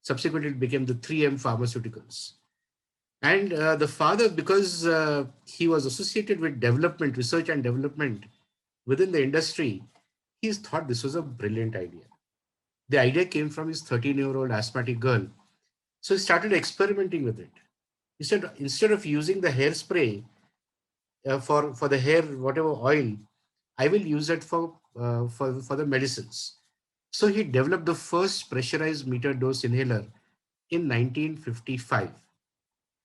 Subsequently, it became the 3M Pharmaceuticals. And the father, because he was associated with development, research and development within the industry, he thought this was a brilliant idea. The idea came from his 13-year-old asthmatic girl. So he started experimenting with it. He said, instead of using the hairspray for the hair, whatever oil, I will use it for the medicines. So he developed the first pressurized meter dose inhaler in 1955.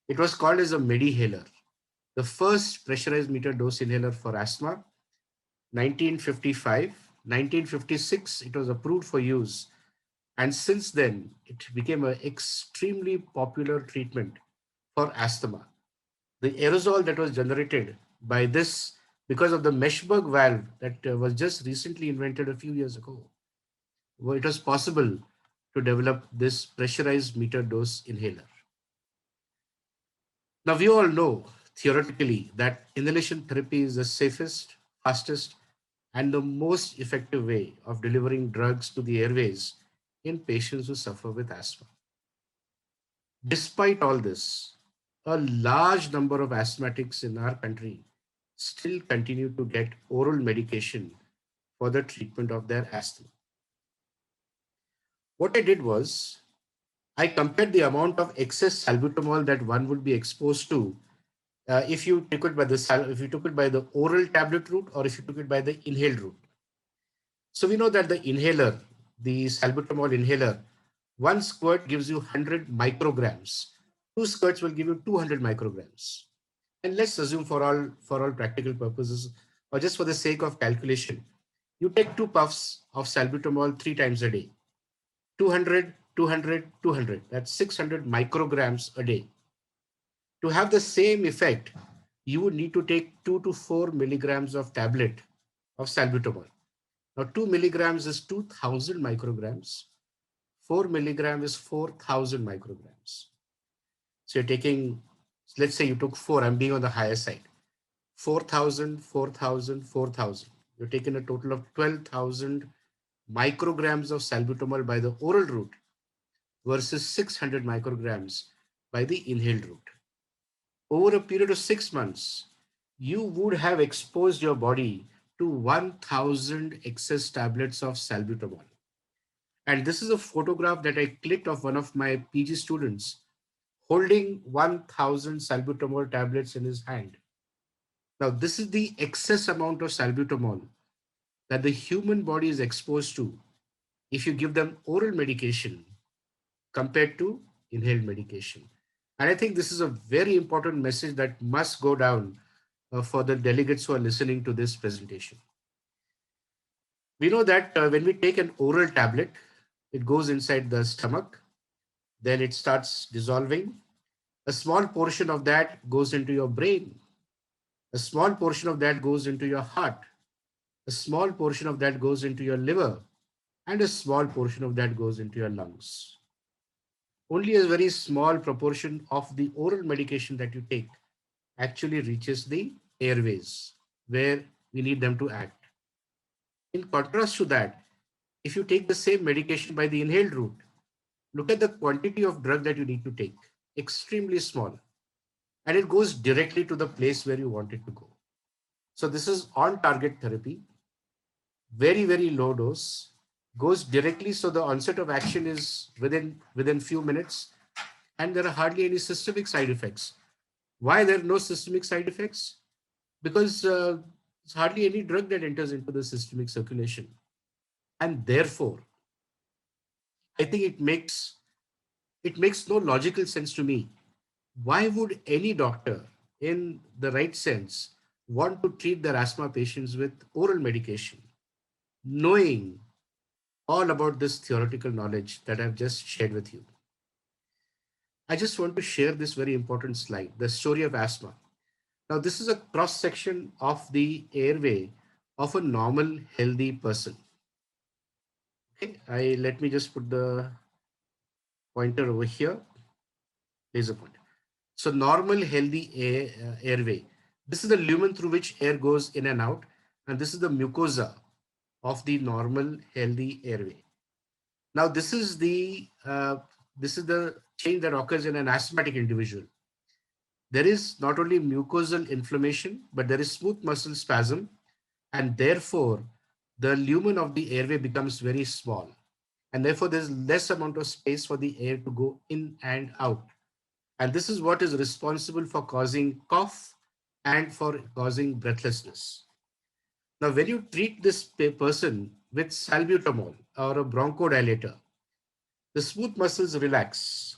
It was called as a Medihaler, the first pressurized meter dose inhaler for asthma. 1955, 1956, it was approved for use. And since then, it became an extremely popular treatment for asthma. The aerosol that was generated by this, because of the Meshberg valve that was just recently invented a few years ago, it was possible to develop this pressurized meter dose inhaler. Now, we all know theoretically that inhalation therapy is the safest, fastest, and the most effective way of delivering drugs to the airways in patients who suffer with asthma. Despite all this, a large number of asthmatics in our country still continue to get oral medication for the treatment of their asthma. What I did was, I compared the amount of excess salbutamol that one would be exposed to if you took it by the oral tablet route or if you took it by the inhaled route. So we know that the inhaler, the salbutamol inhaler, one squirt gives you 100 micrograms. Two squirts will give you 200 micrograms. And let's assume for all practical purposes, or just for the sake of calculation, you take 2 puffs of salbutamol 3 times a day. 200, 200, 200. That's 600 micrograms a day. To have the same effect, you would need to take 2 to 4 milligrams of tablet of salbutamol. Now, 2 milligrams is 2000 micrograms. 4 milligram is 4000 micrograms. So you're taking, let's say you took 4, I'm being on the higher side. 4000, 4000, 4000. You're taking a total of 12,000 micrograms of salbutamol by the oral route versus 600 micrograms by the inhaled route. Over a period of 6 months, you would have exposed your body to 1000 excess tablets of salbutamol. And this is a photograph that I clicked of one of my PG students holding 1000 salbutamol tablets in his hand. Now, this is the excess amount of salbutamol that the human body is exposed to if you give them oral medication compared to inhaled medication. And I think this is a very important message that must go down for the delegates who are listening to this presentation. We know that when we take an oral tablet, it goes inside the stomach, then it starts dissolving. A small portion of that goes into your brain. A small portion of that goes into your heart. A small portion of that goes into your liver. And a small portion of that goes into your lungs. Only a very small proportion of the oral medication that you take actually reaches the airways where we need them to act. In contrast to that, if you take the same medication by the inhaled route, look at the quantity of drug that you need to take, extremely small, and it goes directly to the place where you want it to go. So this is on-target therapy, very, very low dose, goes directly, so the onset of action is within few minutes, and there are hardly any systemic side effects. Why there are no systemic side effects? Because there's hardly any drug that enters into the systemic circulation. And therefore, I think it makes no logical sense to me. Why would any doctor in the right sense want to treat their asthma patients with oral medication, knowing all about this theoretical knowledge that I've just shared with you? I just want to share this very important slide, the story of asthma. Now, this is a cross-section of the airway of a normal, healthy person. Okay, let me just put the pointer over here. There's a pointer. So normal, healthy airway. This is the lumen through which air goes in and out. And this is the mucosa of the normal, healthy airway. Now, this is the change that occurs in an asthmatic individual. There is not only mucosal inflammation, but there is smooth muscle spasm, and therefore the lumen of the airway becomes very small, and therefore there's less amount of space for the air to go in and out. And this is what is responsible for causing cough and for causing breathlessness. Now, when you treat this person with salbutamol or a bronchodilator, the smooth muscles relax.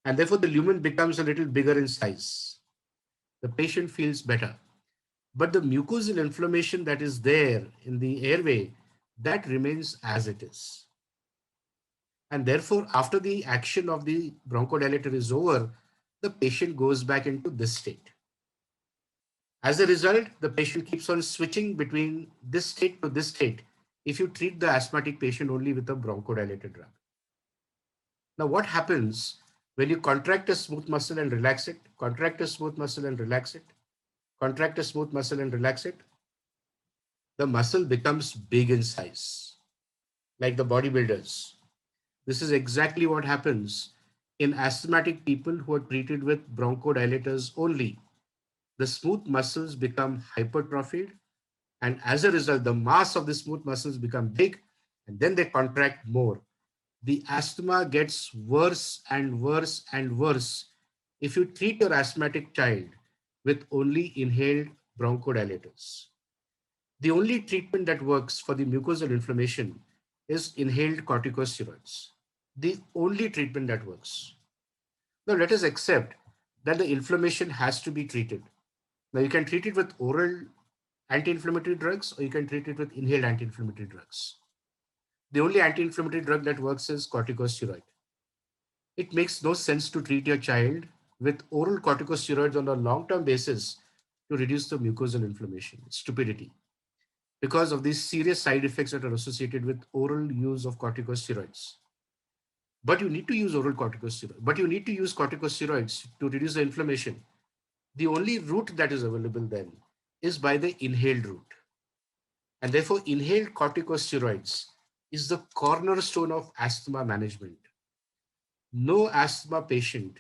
and therefore the lumen becomes a little bigger in size. The patient feels better. But the mucosal inflammation that is there in the airway, that remains as it is. And therefore, after the action of the bronchodilator is over, the patient goes back into this state. As a result, the patient keeps on switching between this state to this state if you treat the asthmatic patient only with a bronchodilator drug. Now, what happens when you contract a smooth muscle and relax it, contract a smooth muscle and relax it, contract a smooth muscle and relax it? The muscle becomes big in size, like the bodybuilders. This is exactly what happens in asthmatic people who are treated with bronchodilators only. The smooth muscles become hypertrophied, and as a result, the mass of the smooth muscles become big, and then they contract more. The asthma gets worse and worse and worse if you treat your asthmatic child with only inhaled bronchodilators. The only treatment that works for the mucosal inflammation is inhaled corticosteroids. The only treatment that works. Now let us accept that the inflammation has to be treated. Now you can treat it with oral anti-inflammatory drugs or you can treat it with inhaled anti-inflammatory drugs. The only anti-inflammatory drug that works is corticosteroid. It makes no sense to treat your child with oral corticosteroids on a long-term basis to reduce the mucosal inflammation. It's stupidity, because of these serious side effects that are associated with oral use of corticosteroids. But you need to use oral corticosteroids. But you need to use corticosteroids to reduce the inflammation. The only route that is available then is by the inhaled route. And therefore, inhaled corticosteroids is the cornerstone of asthma management. No asthma patient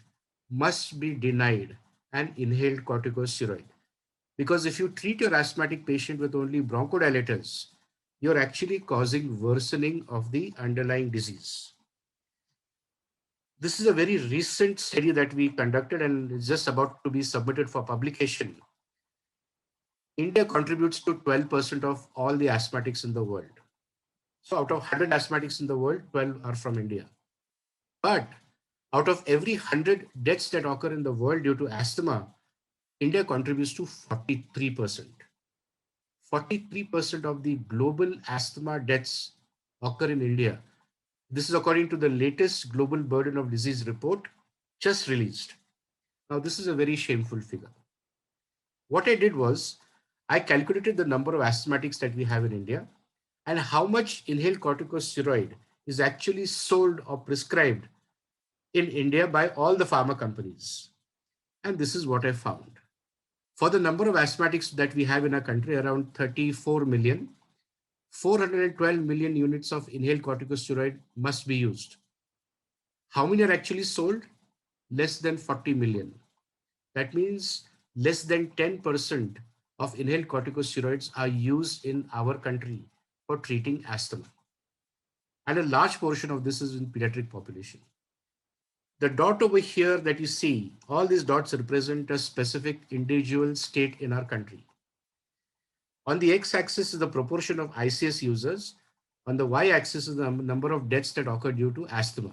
must be denied an inhaled corticosteroid. Because if you treat your asthmatic patient with only bronchodilators, you're actually causing worsening of the underlying disease. This is a very recent study that we conducted and it's just about to be submitted for publication. India contributes to 12% of all the asthmatics in the world. So out of 100 asthmatics in the world, 12 are from India. But out of every 100 deaths that occur in the world due to asthma, India contributes to 43%. 43% of the global asthma deaths occur in India. This is according to the latest Global Burden of Disease report just released. Now, this is a very shameful figure. What I did was, I calculated the number of asthmatics that we have in India and how much inhaled corticosteroid is actually sold or prescribed in India by all the pharma companies. And this is what I found. For the number of asthmatics that we have in our country, around 34 million, 412 million units of inhaled corticosteroid must be used. How many are actually sold? Less than 40 million. That means less than 10% of inhaled corticosteroids are used in our country for treating asthma. And a large portion of this is in pediatric population. The dot over here that you see, all these dots represent a specific individual state in our country. On the x-axis is the proportion of ICS users. On the y-axis is the number of deaths that occur due to asthma.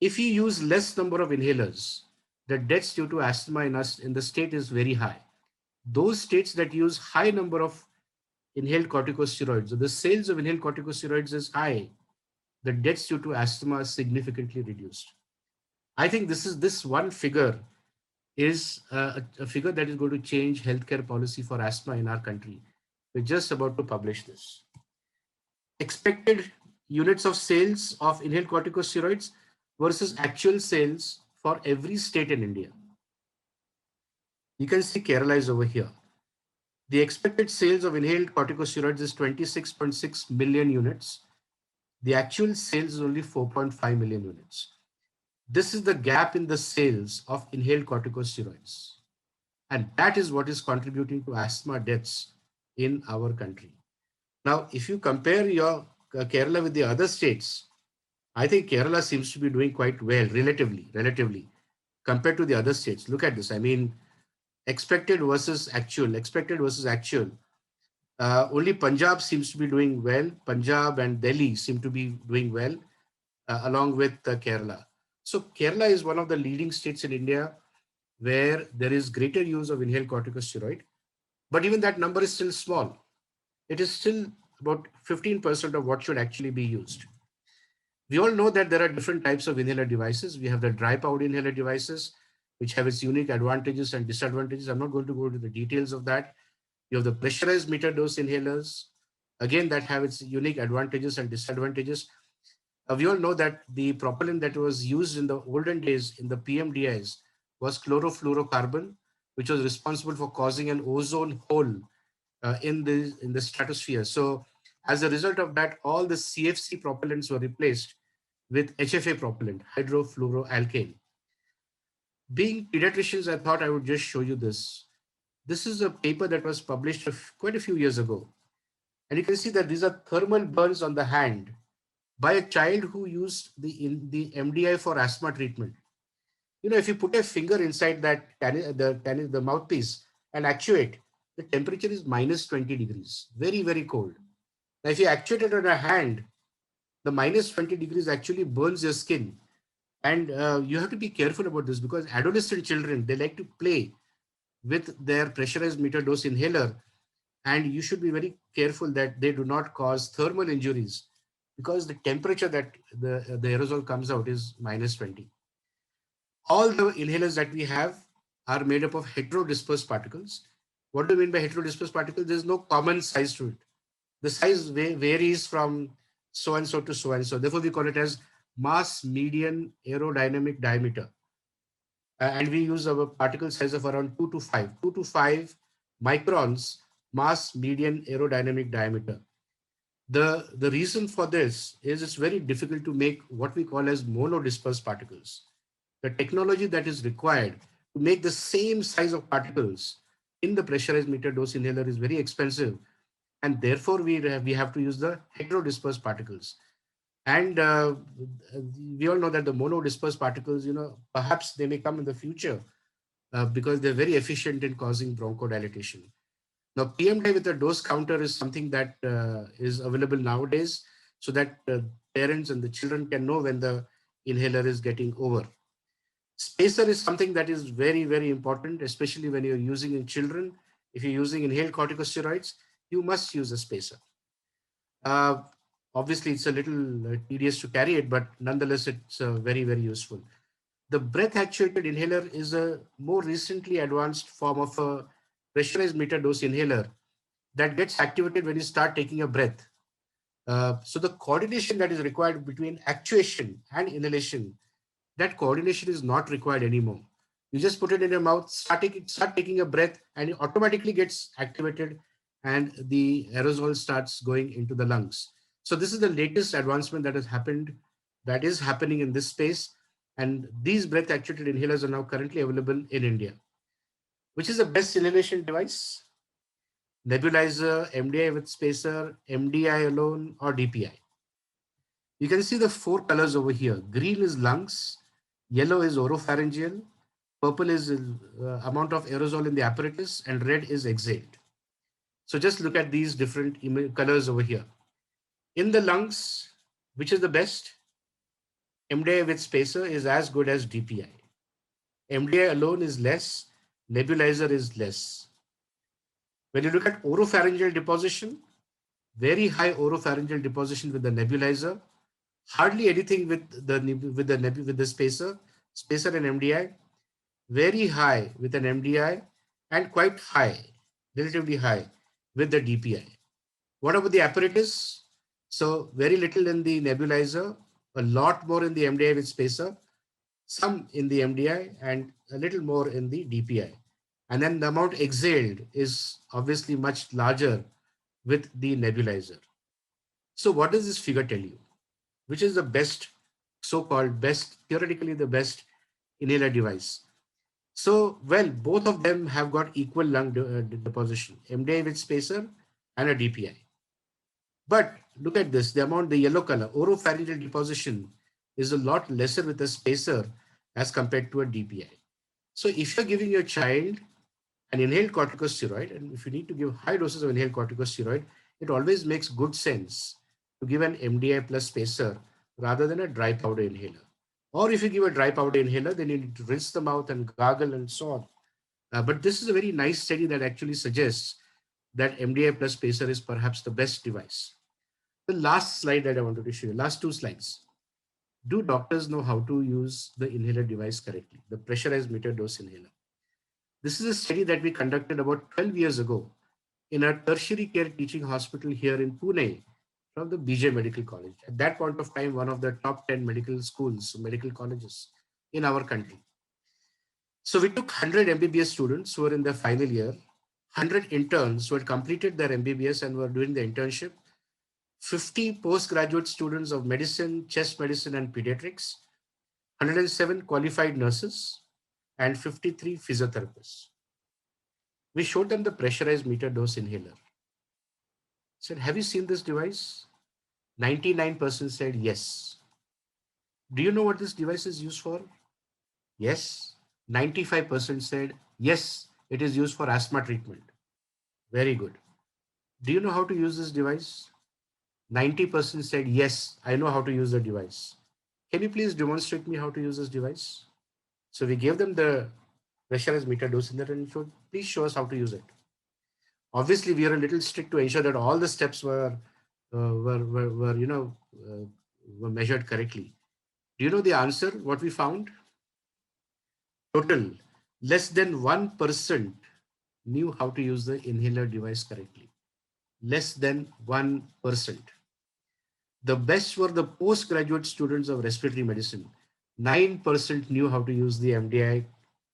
If you use less number of inhalers, the deaths due to asthma in the state is very high. Those states that use high number of inhaled corticosteroids, so the sales of inhaled corticosteroids is high, the deaths due to asthma is significantly reduced. I think this one figure is a figure that is going to change healthcare policy for asthma in our country. We're just about to publish this. Expected units of sales of inhaled corticosteroids versus actual sales for every state in India. You can see Kerala is over here. The expected sales of inhaled corticosteroids is 26.6 million units. The actual sales is only 4.5 million units. This is the gap in the sales of inhaled corticosteroids. And that is what is contributing to asthma deaths in our country. Now, if you compare your Kerala with the other states, I think Kerala seems to be doing quite well, relatively, compared to the other states. Look at this. I mean, expected versus actual. Only Punjab seems to be doing well. Punjab and Delhi seem to be doing well, along with Kerala. So Kerala is one of the leading states in India where there is greater use of inhaled corticosteroid, but even that number is still small. It is still about 15% of what should actually be used. We all know that there are different types of inhaler devices. We have the dry powder inhaler devices, which have its unique advantages and disadvantages. I'm not going to go into the details of that. You have the pressurized meter dose inhalers, again, that have its unique advantages and disadvantages. We all know that the propellant that was used in the olden days in the PMDIs was chlorofluorocarbon, which was responsible for causing an ozone hole in the stratosphere. So as a result of that, all the CFC propellants were replaced with HFA propellant, hydrofluoroalkane. Being pediatricians, I thought I would just show you this. This is a paper that was published quite a few years ago. And you can see that these are thermal burns on the hand by a child who used the MDI for asthma treatment. You know, if you put a finger inside that the mouthpiece and actuate, the temperature is minus 20 degrees, very, very cold. Now, if you actuate it on a hand, the minus 20 degrees actually burns your skin. And you have to be careful about this because adolescent children, they like to play with their pressurized meter dose inhaler. And you should be very careful that they do not cause thermal injuries because the temperature that the aerosol comes out is minus 20. All the inhalers that we have are made up of heterodispersed particles. What do you mean by heterodispersed particles? There's no common size to it. The size varies from so and so to so and so. Therefore, we call it as mass median aerodynamic diameter. And we use a particle size of around 2 to 5 microns mass median aerodynamic diameter. The reason for this is it's very difficult to make what we call as monodispersed particles. The technology that is required to make the same size of particles in the pressurized meter dose inhaler is very expensive. And therefore, we have to use the heterodispersed particles. And we all know that the monodispersed particles, you know, perhaps they may come in the future because they're very efficient in causing bronchodilation. Now, PMDI with a dose counter is something that is available nowadays so that parents and the children can know when the inhaler is getting over. Spacer is something that is very, very important, especially when you're using in children. If you're using inhaled corticosteroids, you must use a spacer. Obviously, it's a little tedious to carry it, but nonetheless, it's very, very useful. The breath-actuated inhaler is a more recently advanced form of a pressurized meter dose inhaler that gets activated when you start taking a breath. So the coordination that is required between actuation and inhalation, that coordination is not required anymore. You just put it in your mouth, start taking a breath, and it automatically gets activated and the aerosol starts going into the lungs. So this is the latest advancement that has happened, that is happening in this space. And these breath-actuated inhalers are now currently available in India. Which is the best inhalation device? Nebulizer, MDI with spacer, MDI alone, or DPI. You can see the 4 colors over here. Green is lungs, yellow is oropharyngeal, purple is amount of aerosol in the apparatus, and red is exhaled. So just look at these different colors over here. In the lungs, which is the best? MDI with spacer is as good as DPI. MDI alone is less, nebulizer is less. When you look at oropharyngeal deposition, very high oropharyngeal deposition with the nebulizer, hardly anything with the spacer and MDI, very high with an MDI, and quite high, relatively high with the DPI. What about the apparatus? So very little in the nebulizer, a lot more in the MDI with spacer, some in the MDI, and a little more in the DPI. And then the amount exhaled is obviously much larger with the nebulizer. So what does this figure tell you? Which is the best, so-called best, theoretically the best inhaler device? So, well, both of them have got equal lung deposition, MDI with spacer and a DPI. But look at this, the amount, the yellow color, oropharyngeal deposition is a lot lesser with a spacer as compared to a DPI. So if you're giving your child an inhaled corticosteroid, and if you need to give high doses of inhaled corticosteroid, it always makes good sense to give an MDI plus spacer rather than a dry powder inhaler. Or if you give a dry powder inhaler, then you need to rinse the mouth and gargle and so on. But this is a very nice study that actually suggests that MDI plus pacer is perhaps the best device. The last slide that I wanted to show you, last 2 slides. Do doctors know how to use the inhaler device correctly, the pressurized metered dose inhaler? This is a study that we conducted about 12 years ago in a tertiary care teaching hospital here in Pune from the BJ Medical College. At that point of time, one of the top 10 medical schools, medical colleges in our country. So we took 100 MBBS students who were in their final year, 100 interns who had completed their MBBS and were doing the internship, 50 postgraduate students of medicine, chest medicine and pediatrics, 107 qualified nurses, and 53 physiotherapists. We showed them the pressurized metered dose inhaler. Said, have you seen this device? 99% said yes. Do you know what this device is used for? Yes. 95% said yes, it is used for asthma treatment. Very good. Do you know how to use this device? 90% said yes, I know how to use the device. Can you please demonstrate me how to use this device? So we gave them the pressurized metered dose inhaler and showed, please show us how to use it. Obviously, we are a little strict to ensure that all the steps were measured correctly. Do you know the answer? What we found? Total, less than 1% knew how to use the inhaler device correctly. Less than 1%. The best were the postgraduate students of respiratory medicine. 9% knew how to use the MDI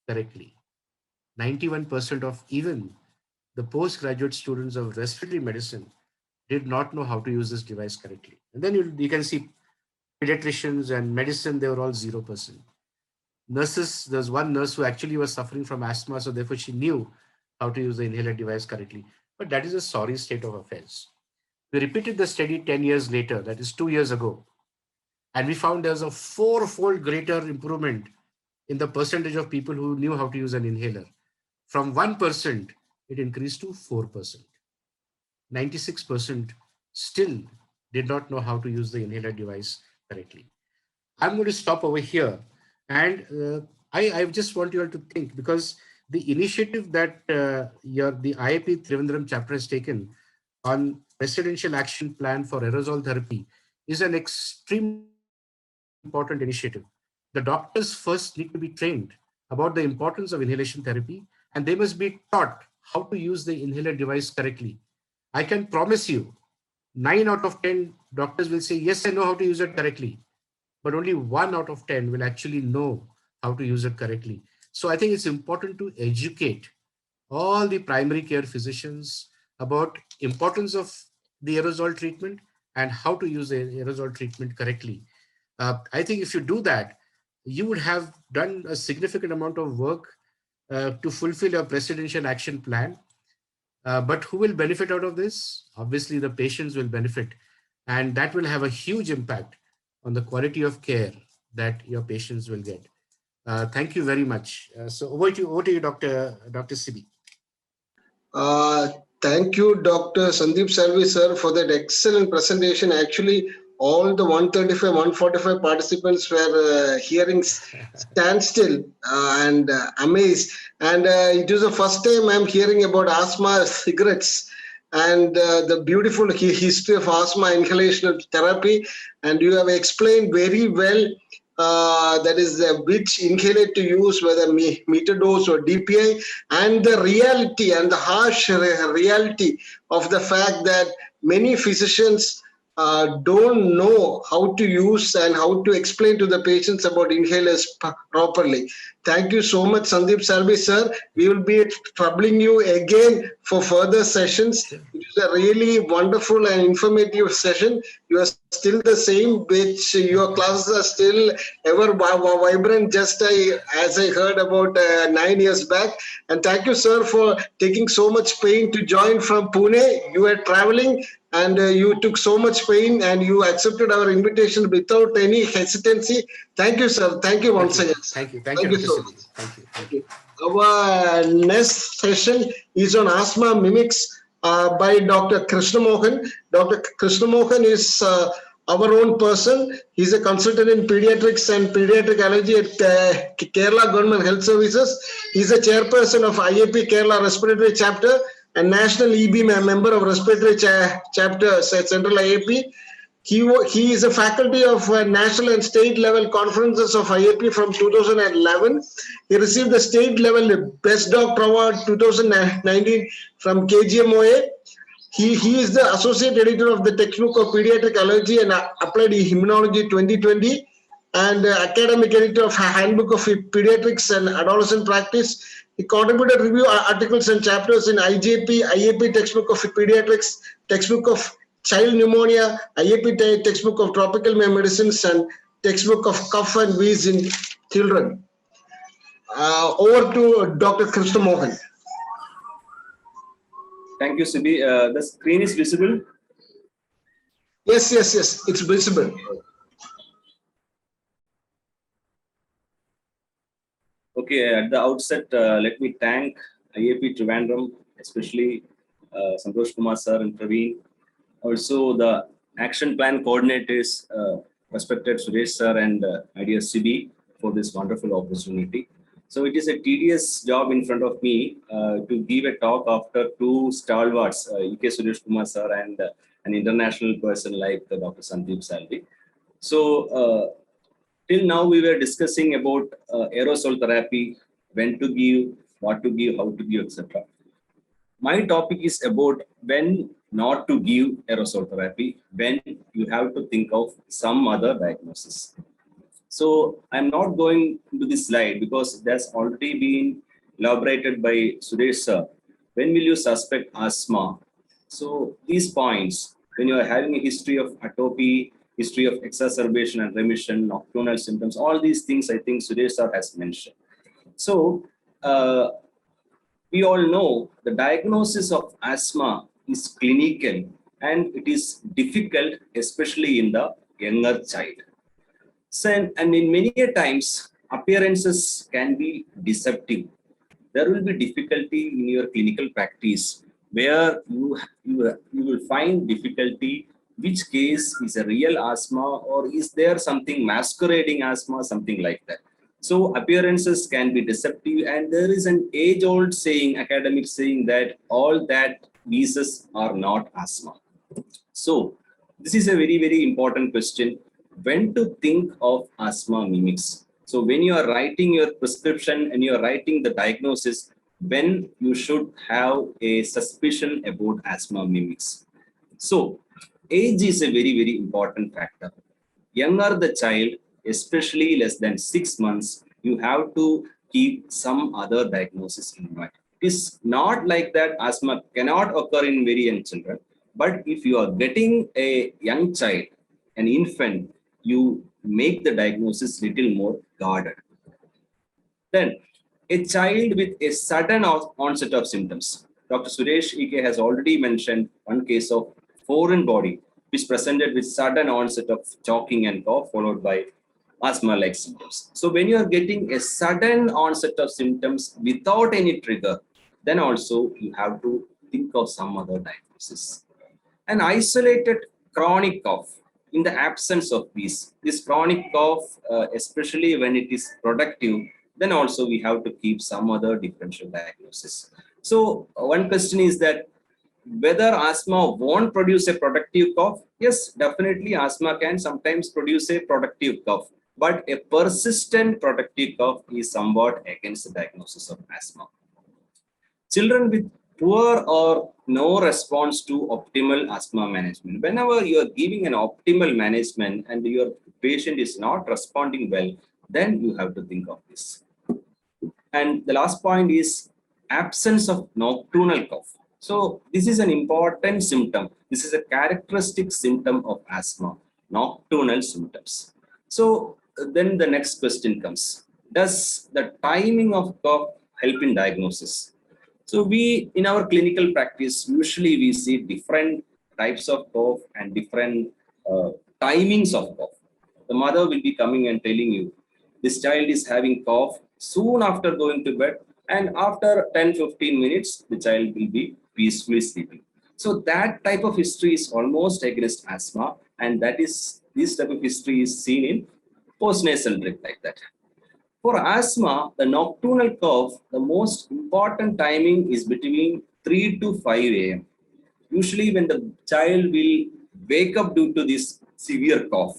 correctly. 91% of even the postgraduate students of respiratory medicine did not know how to use this device correctly. And then you can see pediatricians and medicine, they were all 0%. Nurses, there's one nurse who actually was suffering from asthma, so therefore she knew how to use the inhaler device correctly. But that is a sorry state of affairs. We repeated the study 10 years later, that is 2 years ago, and we found there's a 4-fold greater improvement in the percentage of people who knew how to use an inhaler. From 1%, it increased to 4%. 96% still did not know how to use the inhaler device correctly. I'm going to stop over here, and I just want you all to think, because the initiative that the IAP Trivandrum chapter has taken on Residential Action Plan for Aerosol Therapy is an extremely important initiative. The doctors first need to be trained about the importance of inhalation therapy, and they must be taught how to use the inhaler device correctly. I can promise you, 9 out of 10 doctors will say, yes, I know how to use it correctly. But only 1 out of 10 will actually know how to use it correctly. So I think it's important to educate all the primary care physicians about importance of the aerosol treatment and how to use the aerosol treatment correctly. I think if you do that, you would have done a significant amount of work to fulfill your presidential action plan. But who will benefit out of this? Obviously, the patients will benefit, and that will have a huge impact on the quality of care that your patients will get. Thank you very much. So over to you, Dr. Sibi. Thank you, Dr. Sandeep Salvi, sir, for that excellent presentation. Actually, all the 135, 145 participants were hearing standstill and amazed. And it is the first time I'm hearing about asthma cigarettes and the beautiful history of asthma inhalational therapy. And you have explained very well that is which inhaler to use, whether meter dose or DPI, and the reality and the harsh reality of the fact that many physicians don't know how to use and how to explain to the patients about inhalers properly. Thank you so much, Sandeep Salvi, sir. We will be troubling you again for further sessions. It is a really wonderful and informative session. You are still the same, which your classes are still ever vibrant, just as I heard about 9 years back. And thank you, sir, for taking so much pain to join from Pune. You were traveling and you took so much pain and you accepted our invitation without any hesitancy. Thank you, sir. Thank you once again. Thank you. Thank you so much. Thank you. Our next session is on Asthma Mimics by Dr. Krishna Mohan. Dr. Krishna Mohan is our own person. He's a consultant in pediatrics and pediatric allergy at Kerala Government Health Services. He's a chairperson of IAP Kerala Respiratory Chapter and National EB member of Respiratory Chapter at Central IAP. He is a faculty of national and state level conferences of IAP from 2011. He received the state level Best Doctor Award 2019 from KGMOA. He is the associate editor of the textbook of pediatric allergy and applied immunology 2020 and academic editor of handbook of pediatrics and adolescent practice. He contributed review articles and chapters in IJP, IAP textbook of pediatrics, textbook of child pneumonia, IAP textbook of tropical medicines, and textbook of cough and wheeze in children. Over to Dr. Krishna Mohan. Thank you, Sibi. The screen is visible? Yes, it's visible. Okay, at the outset, let me thank IAP Trivandrum, especially Santhosh Kumar sir and Praveen. Also the action plan coordinators, respected Suresh sir and my dear Sibi, for this wonderful opportunity. So it is a tedious job in front of me to give a talk after two stalwarts, EK Sureshkumar sir and an international person like Dr. Sandeep Salvi. So till now we were discussing about aerosol therapy, when to give, what to give, how to give, etc. My topic is about when not to give aerosol therapy, when you have to think of some other diagnosis. So I'm not going into this slide because that's already been elaborated by Suresh sir. When will you suspect asthma? So these points, when you are having a history of atopy, history of exacerbation and remission, nocturnal symptoms, all these things I think Suresh sir has mentioned. So we all know the diagnosis of asthma is clinical and it is difficult, especially in the younger child. So, and in many times, appearances can be deceptive. There will be difficulty in your clinical practice where you will find difficulty, which case is a real asthma or is there something masquerading asthma, something like that. So appearances can be deceptive, and there is an age-old saying, academic saying, that all that wheezes are not asthma. So this is a very, very important question. When to think of asthma mimics? So when you are writing your prescription and you are writing the diagnosis, when you should have a suspicion about asthma mimics. So age is a very, very important factor. Younger the child, especially less than 6 months, you have to keep some other diagnosis in mind. It is not like that asthma cannot occur in very young children, but if you are getting a young child, an infant, you make the diagnosis little more guarded. Then a child with a sudden onset of symptoms. Dr. Suresh EK has already mentioned one case of foreign body which presented with sudden onset of choking and cough followed by asthma-like symptoms. So when you are getting a sudden onset of symptoms without any trigger, then also you have to think of some other diagnosis. An isolated chronic cough in the absence of this chronic cough, especially when it is productive, then also we have to keep some other differential diagnosis. So one question is that whether asthma won't produce a productive cough. Yes, definitely asthma can sometimes produce a productive cough, but a persistent productive cough is somewhat against the diagnosis of asthma. Children with poor or no response to optimal asthma management. Whenever you are giving an optimal management and your patient is not responding well, then you have to think of this. And the last point is absence of nocturnal cough. So this is an important symptom. This is a characteristic symptom of asthma, nocturnal symptoms. So then the next question comes, does the timing of cough help in diagnosis? So we, in our clinical practice, usually we see different types of cough and different timings of cough. The mother will be coming and telling you, this child is having cough soon after going to bed, and after 10-15 minutes, the child will be peacefully sleeping. So that type of history is almost against asthma. And that is, this type of history is seen in postnasal drip like that. For asthma, the nocturnal cough, the most important timing is between 3 to 5 a.m. Usually when the child will wake up due to this severe cough,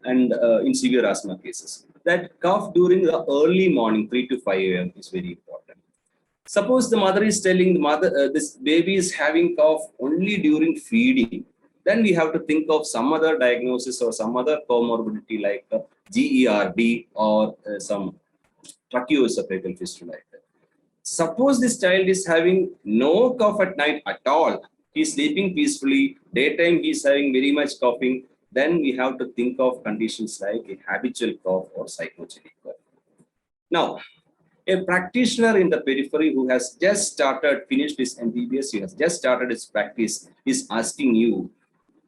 and in severe asthma cases, that cough during the early morning, 3 to 5 a.m. is very important. Suppose the mother is telling the mother, this baby is having cough only during feeding, then we have to think of some other diagnosis or some other comorbidity like GERD or some tracheoesophageal fistula like that. Suppose this child is having no cough at night at all, he is sleeping peacefully, daytime he is having very much coughing, then we have to think of conditions like a habitual cough or psychogenic cough. Now, a practitioner in the periphery who has just finished his MBBS, he has just started his practice, is asking you,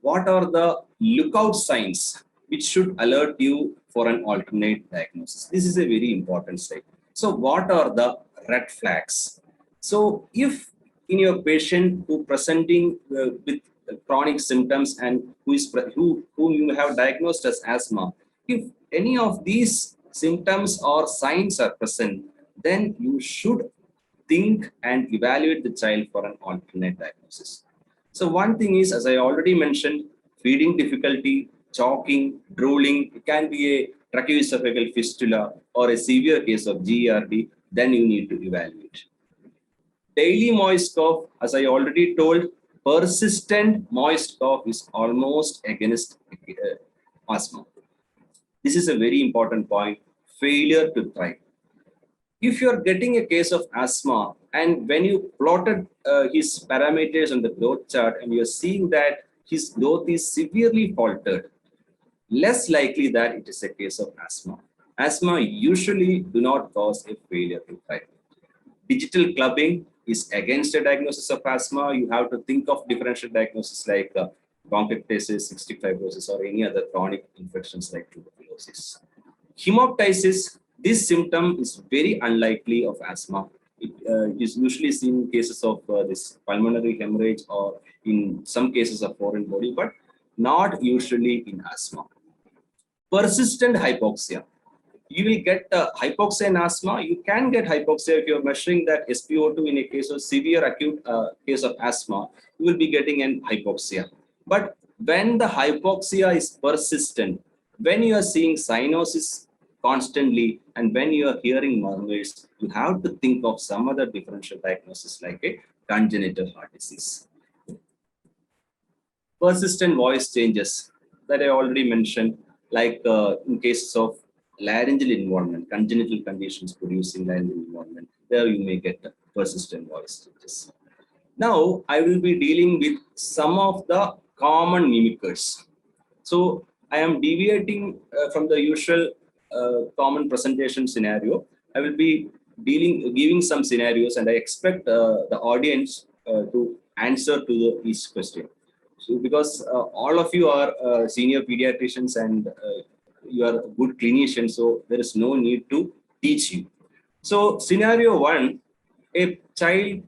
what are the lookout signs which should alert you for an alternate diagnosis? This is a very important slide. So what are the red flags? So if in your patient who presenting with chronic symptoms and whom you have diagnosed as asthma, if any of these symptoms or signs are present, then you should think and evaluate the child for an alternate diagnosis. So one thing is, as I already mentioned, feeding difficulty, choking, drooling, it can be a tracheoesophageal fistula or a severe case of GERD, then you need to evaluate. Daily moist cough, as I already told, persistent moist cough is almost against asthma. This is a very important point, failure to thrive. If you are getting a case of asthma and when you plotted his parameters on the growth chart and you are seeing that his growth is severely altered, less likely that it is a case of asthma. Asthma usually do not cause a failure to thrive. Digital clubbing is against a diagnosis of asthma. You have to think of differential diagnosis like bronchiectasis, cystic fibrosis, or any other chronic infections like tuberculosis. Hemoptysis, this symptom is very unlikely of asthma. It is usually seen in cases of this pulmonary hemorrhage or in some cases of foreign body, but not usually in asthma. Persistent hypoxia. You will get hypoxia in asthma. You can get hypoxia if you're measuring that SpO2 in a case of severe acute case of asthma, you will be getting an hypoxia. But when the hypoxia is persistent, when you are seeing cyanosis constantly, and when you are hearing murmurs, you have to think of some other differential diagnosis like a congenital heart disease. Persistent voice changes that I already mentioned, like in cases of laryngeal involvement, congenital conditions producing laryngeal involvement, there you may get persistent voice changes. Now, I will be dealing with some of the common mimickers. So, I am deviating from the usual common presentation scenario. I will be giving some scenarios, and I expect the audience to answer to each question. So, because all of you are senior pediatricians and you are good clinicians, so there is no need to teach you. So, scenario one, a child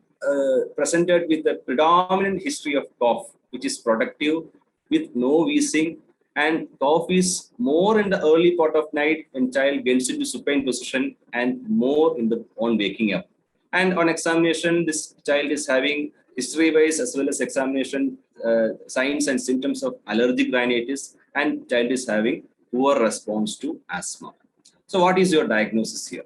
presented with a predominant history of cough, which is productive with no wheezing, and cough is more in the early part of night when child gets into supine position and more in the on waking up. And on examination, this child is having history-wise as well as examination signs and symptoms of allergic rhinitis, and child is having poor response to asthma. So what is your diagnosis here?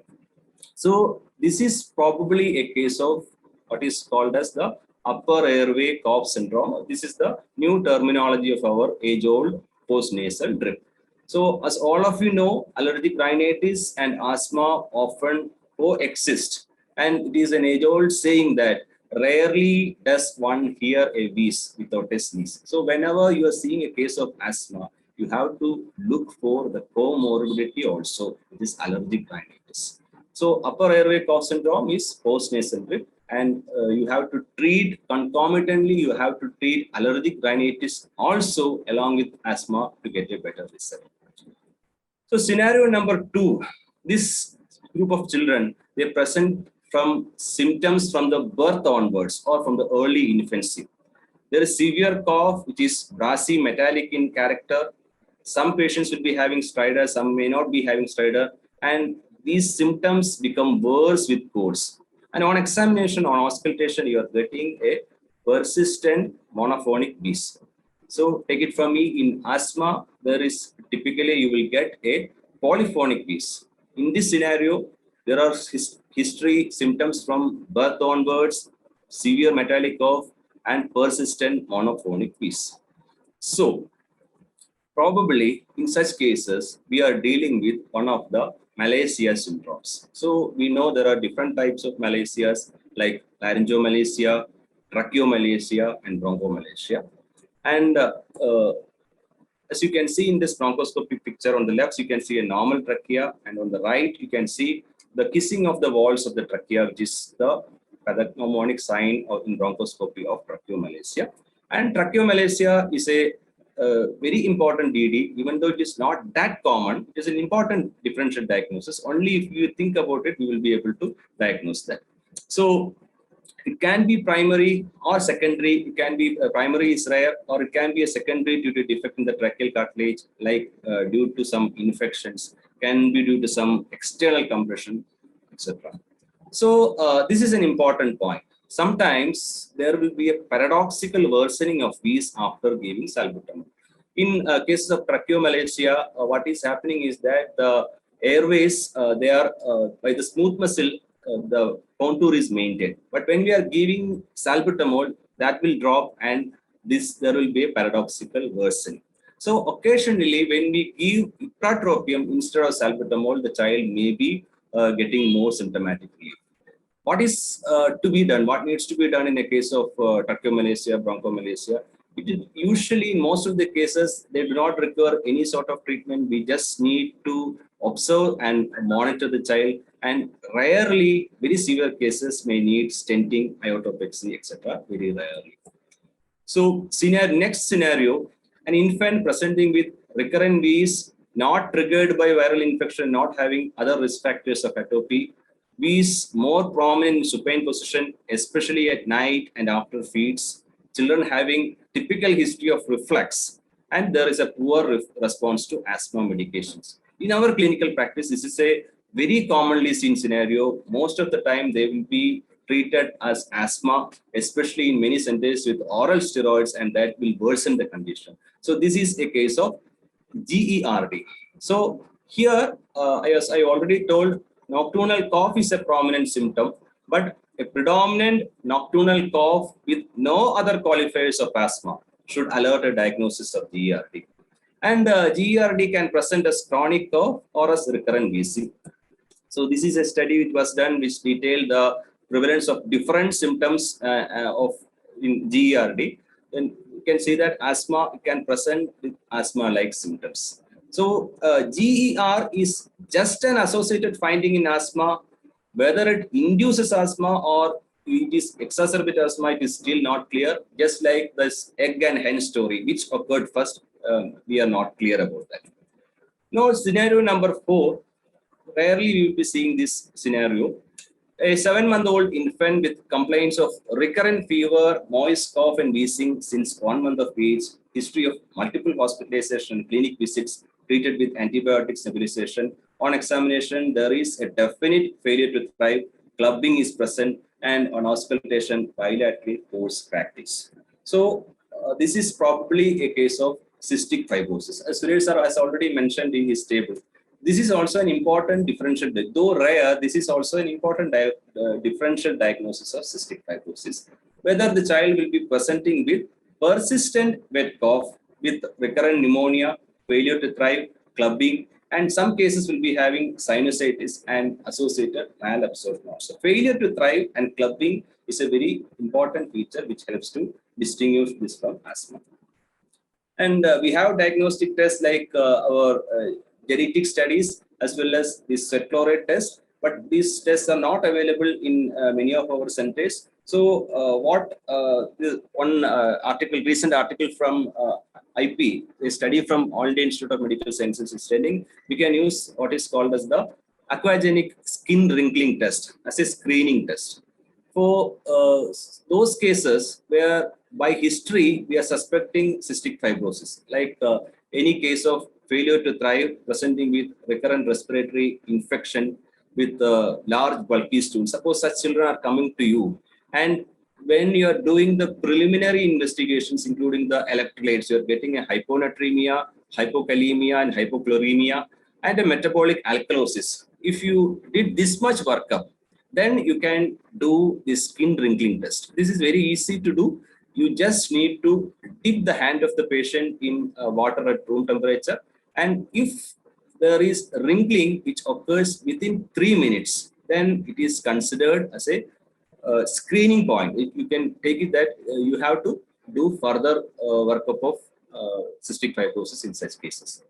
So this is probably a case of what is called as the upper airway cough syndrome. This is the new terminology of our age-old postnasal drip. So as all of you know, allergic rhinitis and asthma often coexist. And it is an age-old saying that rarely does one hear a wheeze without a sneeze. So whenever you are seeing a case of asthma, you have to look for the comorbidity also, which is allergic rhinitis. So upper airway cough syndrome is postnasal drip, and you have to treat concomitantly, you have to treat allergic rhinitis also along with asthma to get a better result. So scenario number two, this group of children, they present from symptoms from the birth onwards or from the early infancy. There is severe cough, which is brassy, metallic in character. Some patients will be having stridor, some may not be having stridor, and these symptoms become worse with course. And on examination, on auscultation, you are getting a persistent monophonic wheeze. So take it from me, in asthma, there is typically you will get a polyphonic wheeze. In this scenario, there are history symptoms from birth onwards, severe metallic cough, and persistent monophonic wheeze. So probably in such cases, we are dealing with one of the Malacia syndromes. So we know there are different types of Malacias like laryngomalacia, tracheomalacia, and bronchomalacia. And as you can see in this bronchoscopy picture, on the left, you can see a normal trachea, and on the right, you can see the kissing of the walls of the trachea, which is the pathognomonic sign of in bronchoscopy of tracheomalacia. And tracheomalacia is a very important DD, even though it is not that common. It is an important differential diagnosis. Only if you think about it, we will be able to diagnose that. So it can be primary or secondary. It can be primary is rare, or it can be a secondary due to defect in the tracheal cartilage, like due to some infections, can be due to some external compression, etc. So this is an important point. Sometimes there will be a paradoxical worsening of wheeze after giving salbutamol. In cases of tracheomalacia, what is happening is that the airways, they are by the smooth muscle, the contour is maintained. But when we are giving salbutamol, that will drop, and there will be a paradoxical worsening. So occasionally, when we give ipratropium instead of salbutamol, the child may be getting more symptomatic relief. What is to be done? What needs to be done in a case of tracheomalacia, bronchomalacia? It is usually, in most of the cases, they do not require any sort of treatment. We just need to observe and monitor the child, and rarely, very severe cases may need stenting, iotopexy, etc. Very rarely. So, next scenario, an infant presenting with recurrent wheeze, not triggered by viral infection, not having other risk factors of atopy, wheeze more prominent in supine position, especially at night and after feeds, children having typical history of reflux, and there is a poor response to asthma medications. In our clinical practice, this is a very commonly seen scenario. Most of the time, they will be treated as asthma, especially in many centers with oral steroids, and that will worsen the condition. So this is a case of GERD. So here, as I already told, nocturnal cough is a prominent symptom, but a predominant nocturnal cough with no other qualifiers of asthma should alert a diagnosis of GERD. And GERD can present as chronic cough or as recurrent wheezing. So this is a study which was done which detailed the prevalence of different symptoms in GERD. Then you can see that asthma can present with asthma-like symptoms. So GER is just an associated finding in asthma. Whether it induces asthma or it is exacerbated asthma, it is still not clear. Just like this egg and hen story, which occurred first, we are not clear about that. Now, scenario number 4, rarely we will be seeing this scenario. A 7-month-old infant with complaints of recurrent fever, moist cough and wheezing since 1 month of age, history of multiple hospitalization, clinic visits, treated with antibiotics nebulization. On examination, there is a definite failure to thrive, clubbing is present, and on auscultation, bilateral force practice. So this is probably a case of cystic fibrosis. As Suresh sir has already mentioned in his table, this is also an important differential, though rare, this is also an important differential diagnosis of cystic fibrosis. Whether the child will be presenting with persistent wet cough with recurrent pneumonia, failure to thrive, clubbing, and some cases will be having sinusitis and associated malabsorption. So failure to thrive and clubbing is a very important feature which helps to distinguish this from asthma. And we have diagnostic tests like our genetic studies as well as the sweat chloride test, but these tests are not available in many of our centers. So recent article from IP, a study from All India Institute of Medical Sciences is telling we can use what is called as the aquagenic skin wrinkling test as a screening test. for those cases where by history we are suspecting cystic fibrosis, like any case of failure to thrive presenting with recurrent respiratory infection with large bulky stools. Suppose such children are coming to you, and when you are doing the preliminary investigations, including the electrolytes, you are getting a hyponatremia, hypokalemia, and hypochloremia, and a metabolic alkalosis. If you did this much workup, then you can do this skin wrinkling test. This is very easy to do. You just need to dip the hand of the patient in water at room temperature, and if there is wrinkling which occurs within 3 minutes, then it is considered as a screening point. You can take it that you have to do further workup of cystic fibrosis in such cases.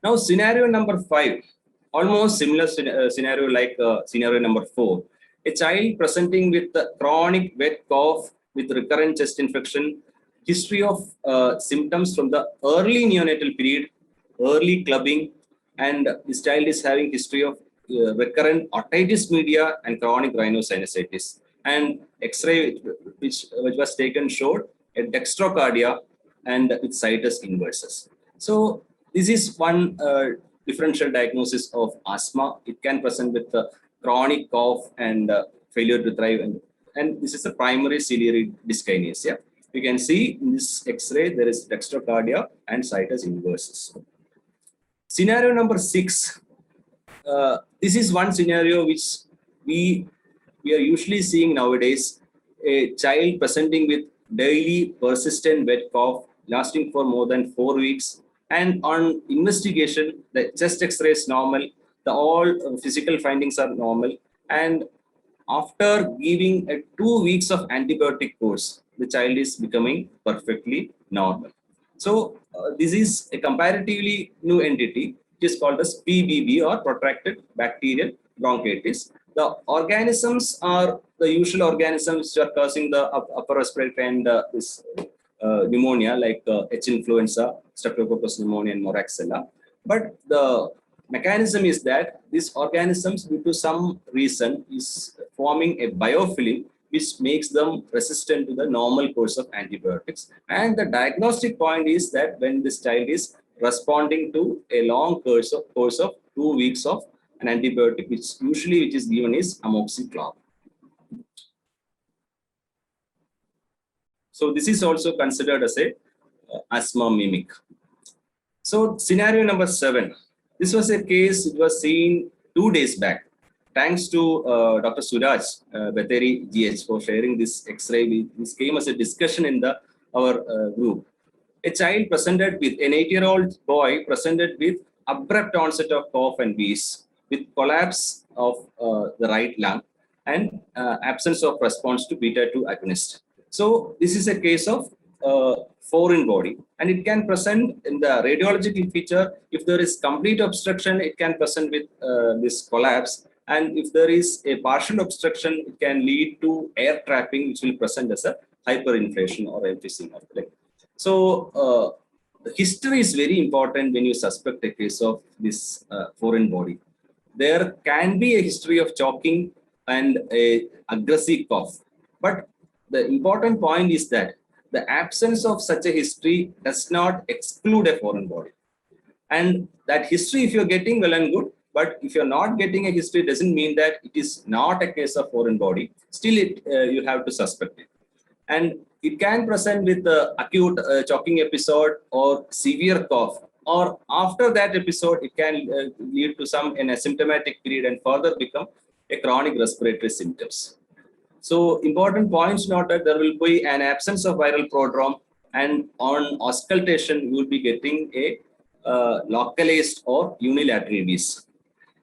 Now, scenario number 5, almost similar scenario like scenario number 4. A child presenting with chronic wet cough with recurrent chest infection, history of symptoms from the early neonatal period, early clubbing, and this child is having history of recurrent otitis media and chronic rhinosinusitis. And X-ray which was taken showed a dextrocardia and with situs inversus. So this is one differential diagnosis of asthma. It can present with chronic cough and failure to thrive, and this is a primary ciliary dyskinesia. You can see in this X-ray there is dextrocardia and situs inversus. Scenario number 6. This is one scenario which we are usually seeing nowadays. A child presenting with daily persistent wet cough lasting for more than 4 weeks, and on investigation the chest X-ray is normal, the all physical findings are normal, and after giving a 2 weeks of antibiotic course, the child is becoming perfectly normal. So this is a comparatively new entity. It is called as PBB, or protracted bacterial bronchitis. The organisms are the usual organisms which are causing the upper respiratory and this pneumonia, like H. influenza, Streptococcus pneumoniae, and Moraxella. But the mechanism is that these organisms, due to some reason, is forming a biofilm which makes them resistant to the normal course of antibiotics. And the diagnostic point is that when this child is responding to a long course of 2 weeks of an antibiotic, which is given is amoxiclav. So this is also considered as a asthma mimic. So scenario number 7. This was a case, it was seen 2 days back. Thanks to Dr. Suraj Bateri GH for sharing this X-ray. This came as a discussion in our group. A child presented with, an 8-year-old boy presented with abrupt onset of cough and wheeze, with collapse of the right lung and absence of response to beta-2 agonist. So this is a case of foreign body, and it can present in the radiological feature. If there is complete obstruction, it can present with this collapse, and if there is a partial obstruction, it can lead to air trapping, which will present as a hyperinflation or emphysema. So the history is very important when you suspect a case of this foreign body. There can be a history of choking and a aggressive cough, but the important point is that the absence of such a history does not exclude a foreign body. And that history, if you're getting, well and good, but if you're not getting a history, doesn't mean that it is not a case of foreign body. Still, you have to suspect it. And it can present with acute choking episode or severe cough, or after that episode, it can lead to some an asymptomatic period and further become a chronic respiratory symptoms. So important points note that there will be an absence of viral prodrome, and on auscultation, you will be getting a localized or unilateral wheeze.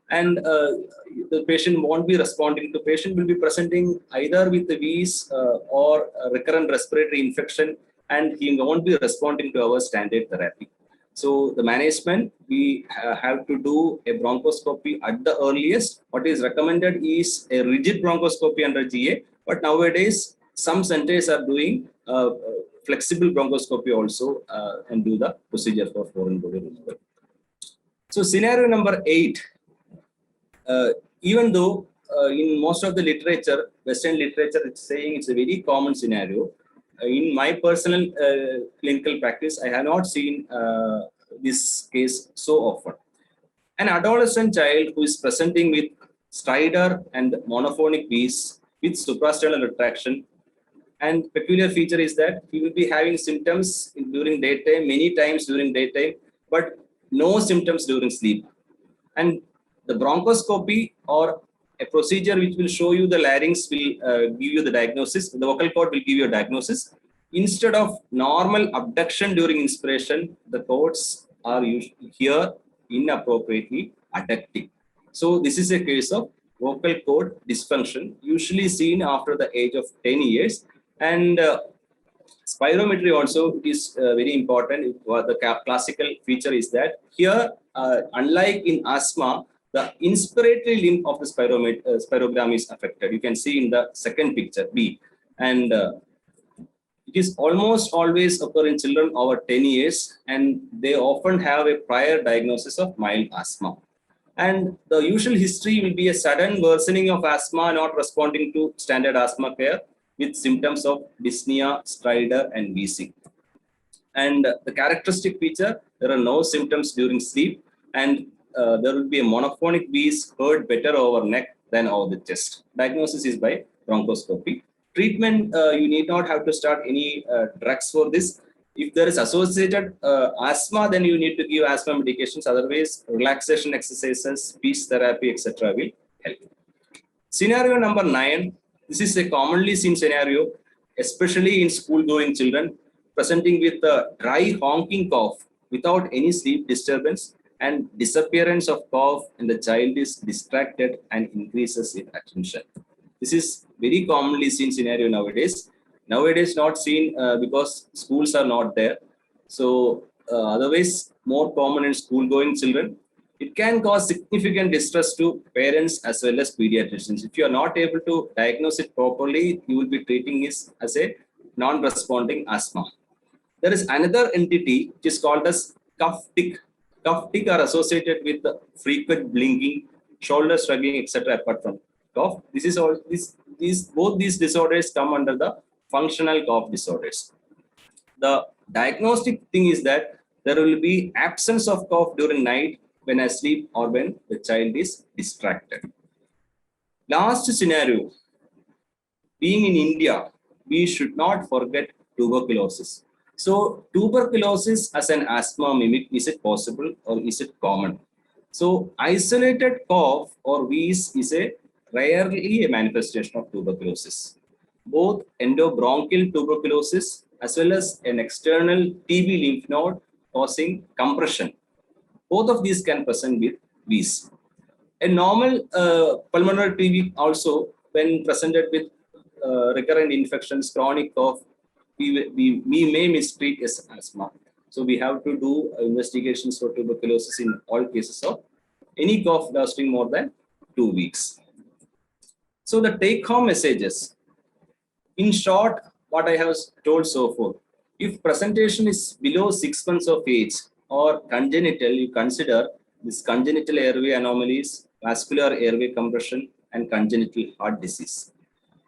And the patient won't be responding. The patient will be presenting either with the wheeze or recurrent respiratory infection, and he won't be responding to our standard therapy. So the management, we have to do a bronchoscopy at the earliest. What is recommended is a rigid bronchoscopy under GA, but nowadays some centers are doing flexible bronchoscopy also and do the procedure for foreign body removal. So scenario number 8, even though in most of the literature, Western literature, it's saying it's a very common scenario. In my personal clinical practice, I have not seen this case so often. An adolescent child who is presenting with stridor and monophonic wheeze with suprasternal retraction, and peculiar feature is that he will be having symptoms during daytime, many times during daytime, but no symptoms during sleep. And the bronchoscopy, or a procedure which will show you the larynx, will give you the diagnosis. The vocal cord will give you a diagnosis. Instead of normal abduction during inspiration, the cords are here inappropriately adducting. So this is a case of vocal cord dysfunction, usually seen after the age of 10 years. And spirometry also is very important. The classical feature is that here, unlike in asthma, the inspiratory limb of the spirogram is affected. You can see in the second picture, B. And it is almost always occur in children over 10 years, and they often have a prior diagnosis of mild asthma. And the usual history will be a sudden worsening of asthma, not responding to standard asthma care, with symptoms of dyspnea, stridor, and wheezing. And the characteristic feature, there are no symptoms during sleep, and there will be a monophonic wheeze heard better over neck than over the chest. Diagnosis is by bronchoscopy. Treatment, you need not have to start any drugs for this. If there is associated asthma, then you need to give asthma medications. Otherwise, relaxation exercises, speech therapy, etc. will help. Scenario number 9. This is a commonly seen scenario, especially in school-going children, presenting with a dry honking cough without any sleep disturbance and disappearance of cough, and the child is distracted and increases in attention. This is very commonly seen scenario nowadays. Nowadays not seen because schools are not there. So otherwise more common in school-going children. It can cause significant distress to parents as well as pediatricians. If you are not able to diagnose it properly, you will be treating it as a non-responding asthma. There is another entity which is called as cough tic. Cough tic are associated with the frequent blinking, shoulder shrugging, etc. apart from cough. This is all. Both these disorders come under the functional cough disorders. The diagnostic thing is that there will be absence of cough during night, when asleep, or when the child is distracted. Last scenario, being in India, we should not forget tuberculosis. So tuberculosis as an asthma mimic, is it possible or is it common? So isolated cough or wheeze is rarely a manifestation of tuberculosis. Both endobronchial tuberculosis as well as an external TB lymph node causing compression, both of these can present with wheeze. A normal pulmonary TB also, when presented with recurrent infections, chronic cough, we may mistreat as asthma. So we have to do investigations for tuberculosis in all cases of any cough lasting more than 2 weeks. So the take-home messages. In short, what I have told so far, if presentation is below 6 months of age or congenital, you consider this congenital airway anomalies, vascular airway compression, and congenital heart disease.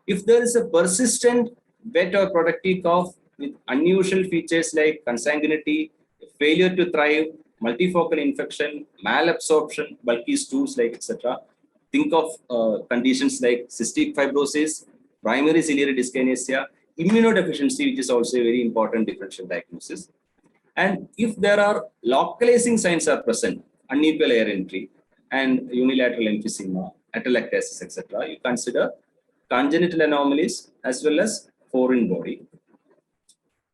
If there is a persistent wet or productive cough with unusual features like consanguinity, failure to thrive, multifocal infection, malabsorption, bulky stools, like etc. Think of conditions like cystic fibrosis, primary ciliary dyskinesia, immunodeficiency, which is also a very important differential diagnosis. And if there are localizing signs are present, unequal air entry and unilateral emphysema, atelectasis, etc., you consider congenital anomalies as well as foreign body.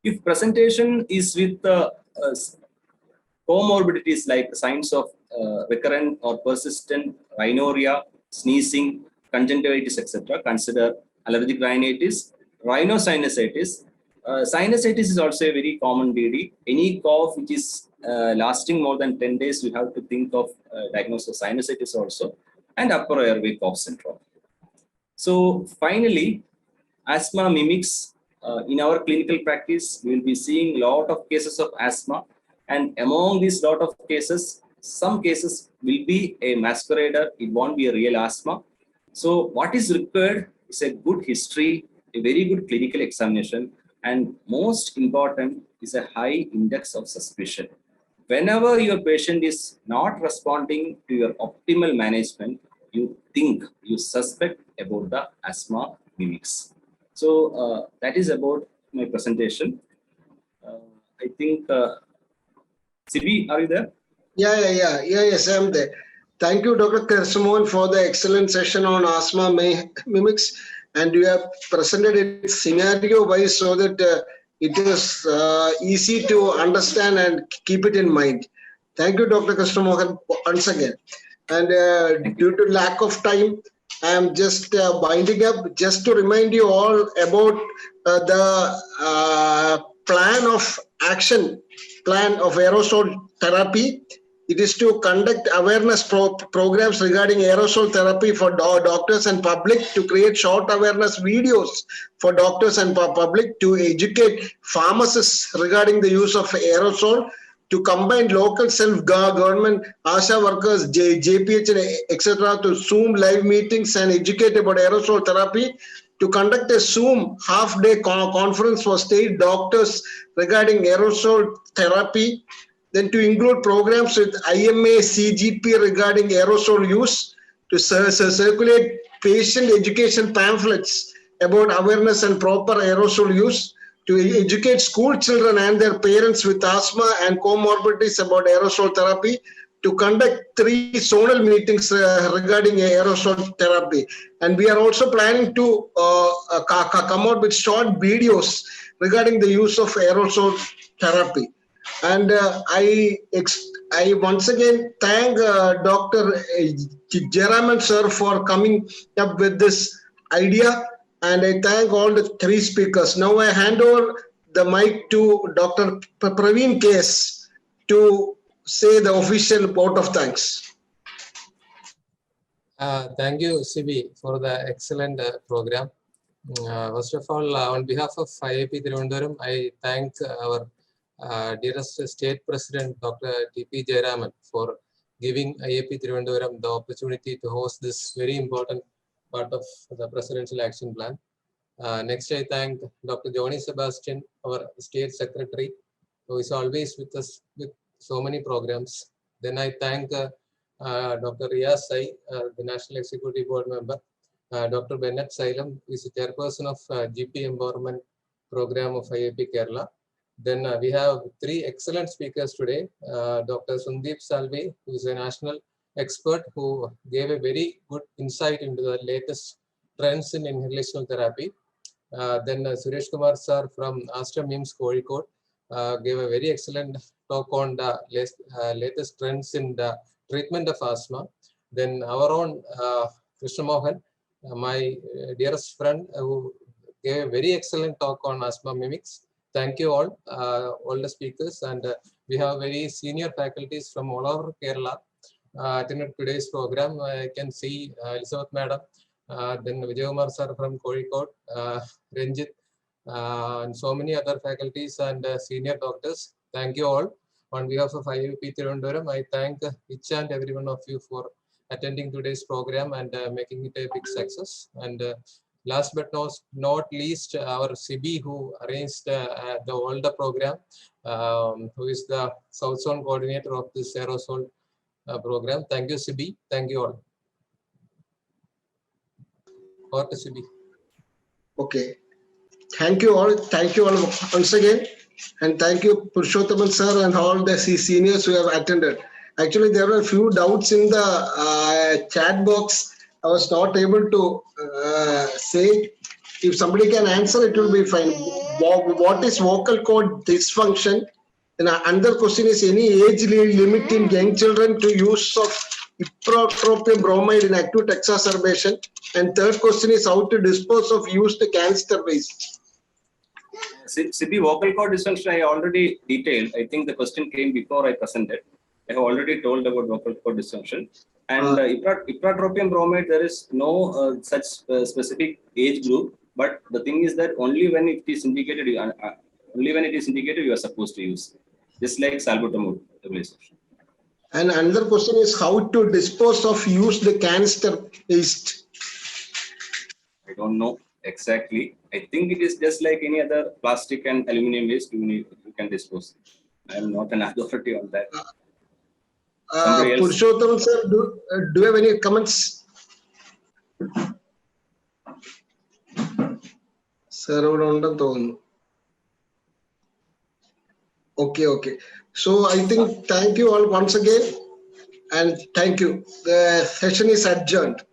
If presentation is with comorbidities like signs of recurrent or persistent rhinorrhea, sneezing, conjunctivitis, etc., consider allergic rhinitis, rhinosinusitis. Sinusitis is also a very common DD. Any cough which is lasting more than 10 days, you have to think of diagnosis of sinusitis also, and upper airway cough syndrome. So finally, asthma mimics. In our clinical practice, we will be seeing a lot of cases of asthma, and among these lot of cases, some cases will be a masquerader. It won't be a real asthma. So what is required is a good history, a very good clinical examination, and most important is a high index of suspicion. Whenever your patient is not responding to your optimal management, you think, you suspect about the asthma mimics. So that is about my presentation. I think, Sibi, are you there? Yes, I'm there. Thank you, Dr. Krishna, for the excellent session on asthma mimics, and you have presented it scenario-wise so that it is easy to understand and keep it in mind. Thank you, Dr. Krishna once again. And due to lack of time, I am just winding up. Just to remind you all about the action plan of aerosol therapy. It is to conduct awareness programs regarding aerosol therapy for doctors and public, to create short awareness videos for doctors and public, to educate pharmacists regarding the use of aerosol, to combine local self-government, ASHA workers, JPH, etc. to Zoom live meetings and educate about aerosol therapy, to conduct a Zoom half-day conference for state doctors regarding aerosol therapy, then to include programs with IMA, CGP regarding aerosol use, to circulate patient education pamphlets about awareness and proper aerosol use, to educate school children and their parents with asthma and comorbidities about aerosol therapy, to conduct 3 zonal meetings regarding aerosol therapy. And we are also planning to come out with short videos regarding the use of aerosol therapy. And I once again thank Dr. Jayaraman sir for coming up with this idea, and I thank all the 3 speakers. Now I hand over the mic to Dr. Praveen KS to say the official vote of thanks. Thank you, CB, for the excellent program. First of all, on behalf of IAP Trivandrum, I thank our dearest State President, Dr. TP Jayaraman, for giving IAP Trivandrum the opportunity to host this very important part of the Presidential Action Plan. Next, I thank Dr. Johnny Sebastian, our State Secretary, who is always with us with so many programs. Then I thank Dr. Riaz, the National Executive Board member, Dr. Bennet, Xylem, who is the Chairperson of GP Empowerment Program of IAP Kerala. Then we have 3 excellent speakers today. Dr. Sundeep Salvi, who is a national expert who gave a very good insight into the latest trends in inhalational therapy. Then Sureshkumar sir from Aster Mims Kozhikode gave a very excellent talk on the latest trends in the treatment of asthma. Then our own Krishna Mohan, my dearest friend, who gave a very excellent talk on asthma mimics. Thank you all the speakers, and we have very senior faculties from all over Kerala attended today's program. I can see Elizabeth Madam, then Vijaykumar sir from Kozhikode, Ranjit, and so many other faculties and senior doctors. Thank you all. On behalf of IAP Trivandrum, I thank each and every one of you for attending today's program and making it a big success. And last but not least, our CB, who arranged the older program, who is the South Zone coordinator of this aerosol program. Thank you, CB. Thank you all. Over to CB. Okay. Thank you all. Thank you all once again. And thank you, Purushothaman sir, and all the seniors who have attended. Actually, there were a few doubts in the chat box. I was not able to say. If somebody can answer, it will be fine. What is vocal cord dysfunction? And another question is, any age limit in young children to use of ipratropium bromide in acute exacerbation? And third question is, how to dispose of used canister waste? CP vocal cord dysfunction, I already detailed. I think the question came before I presented. I have already told about vocal cord dysfunction. And ipratropium bromide, there is no such specific age group. But the thing is that only when it is indicated, you are supposed to use. Just like salbutamol stabilization. And another question is, how to dispose of used canister waste? I don't know exactly. I think it is just like any other plastic and aluminum waste you can dispose. I am not an authority on that. Somebody else? Purushottam sir, do you have any comments? Sir, okay. So I think thank you all once again, and thank you. The session is adjourned.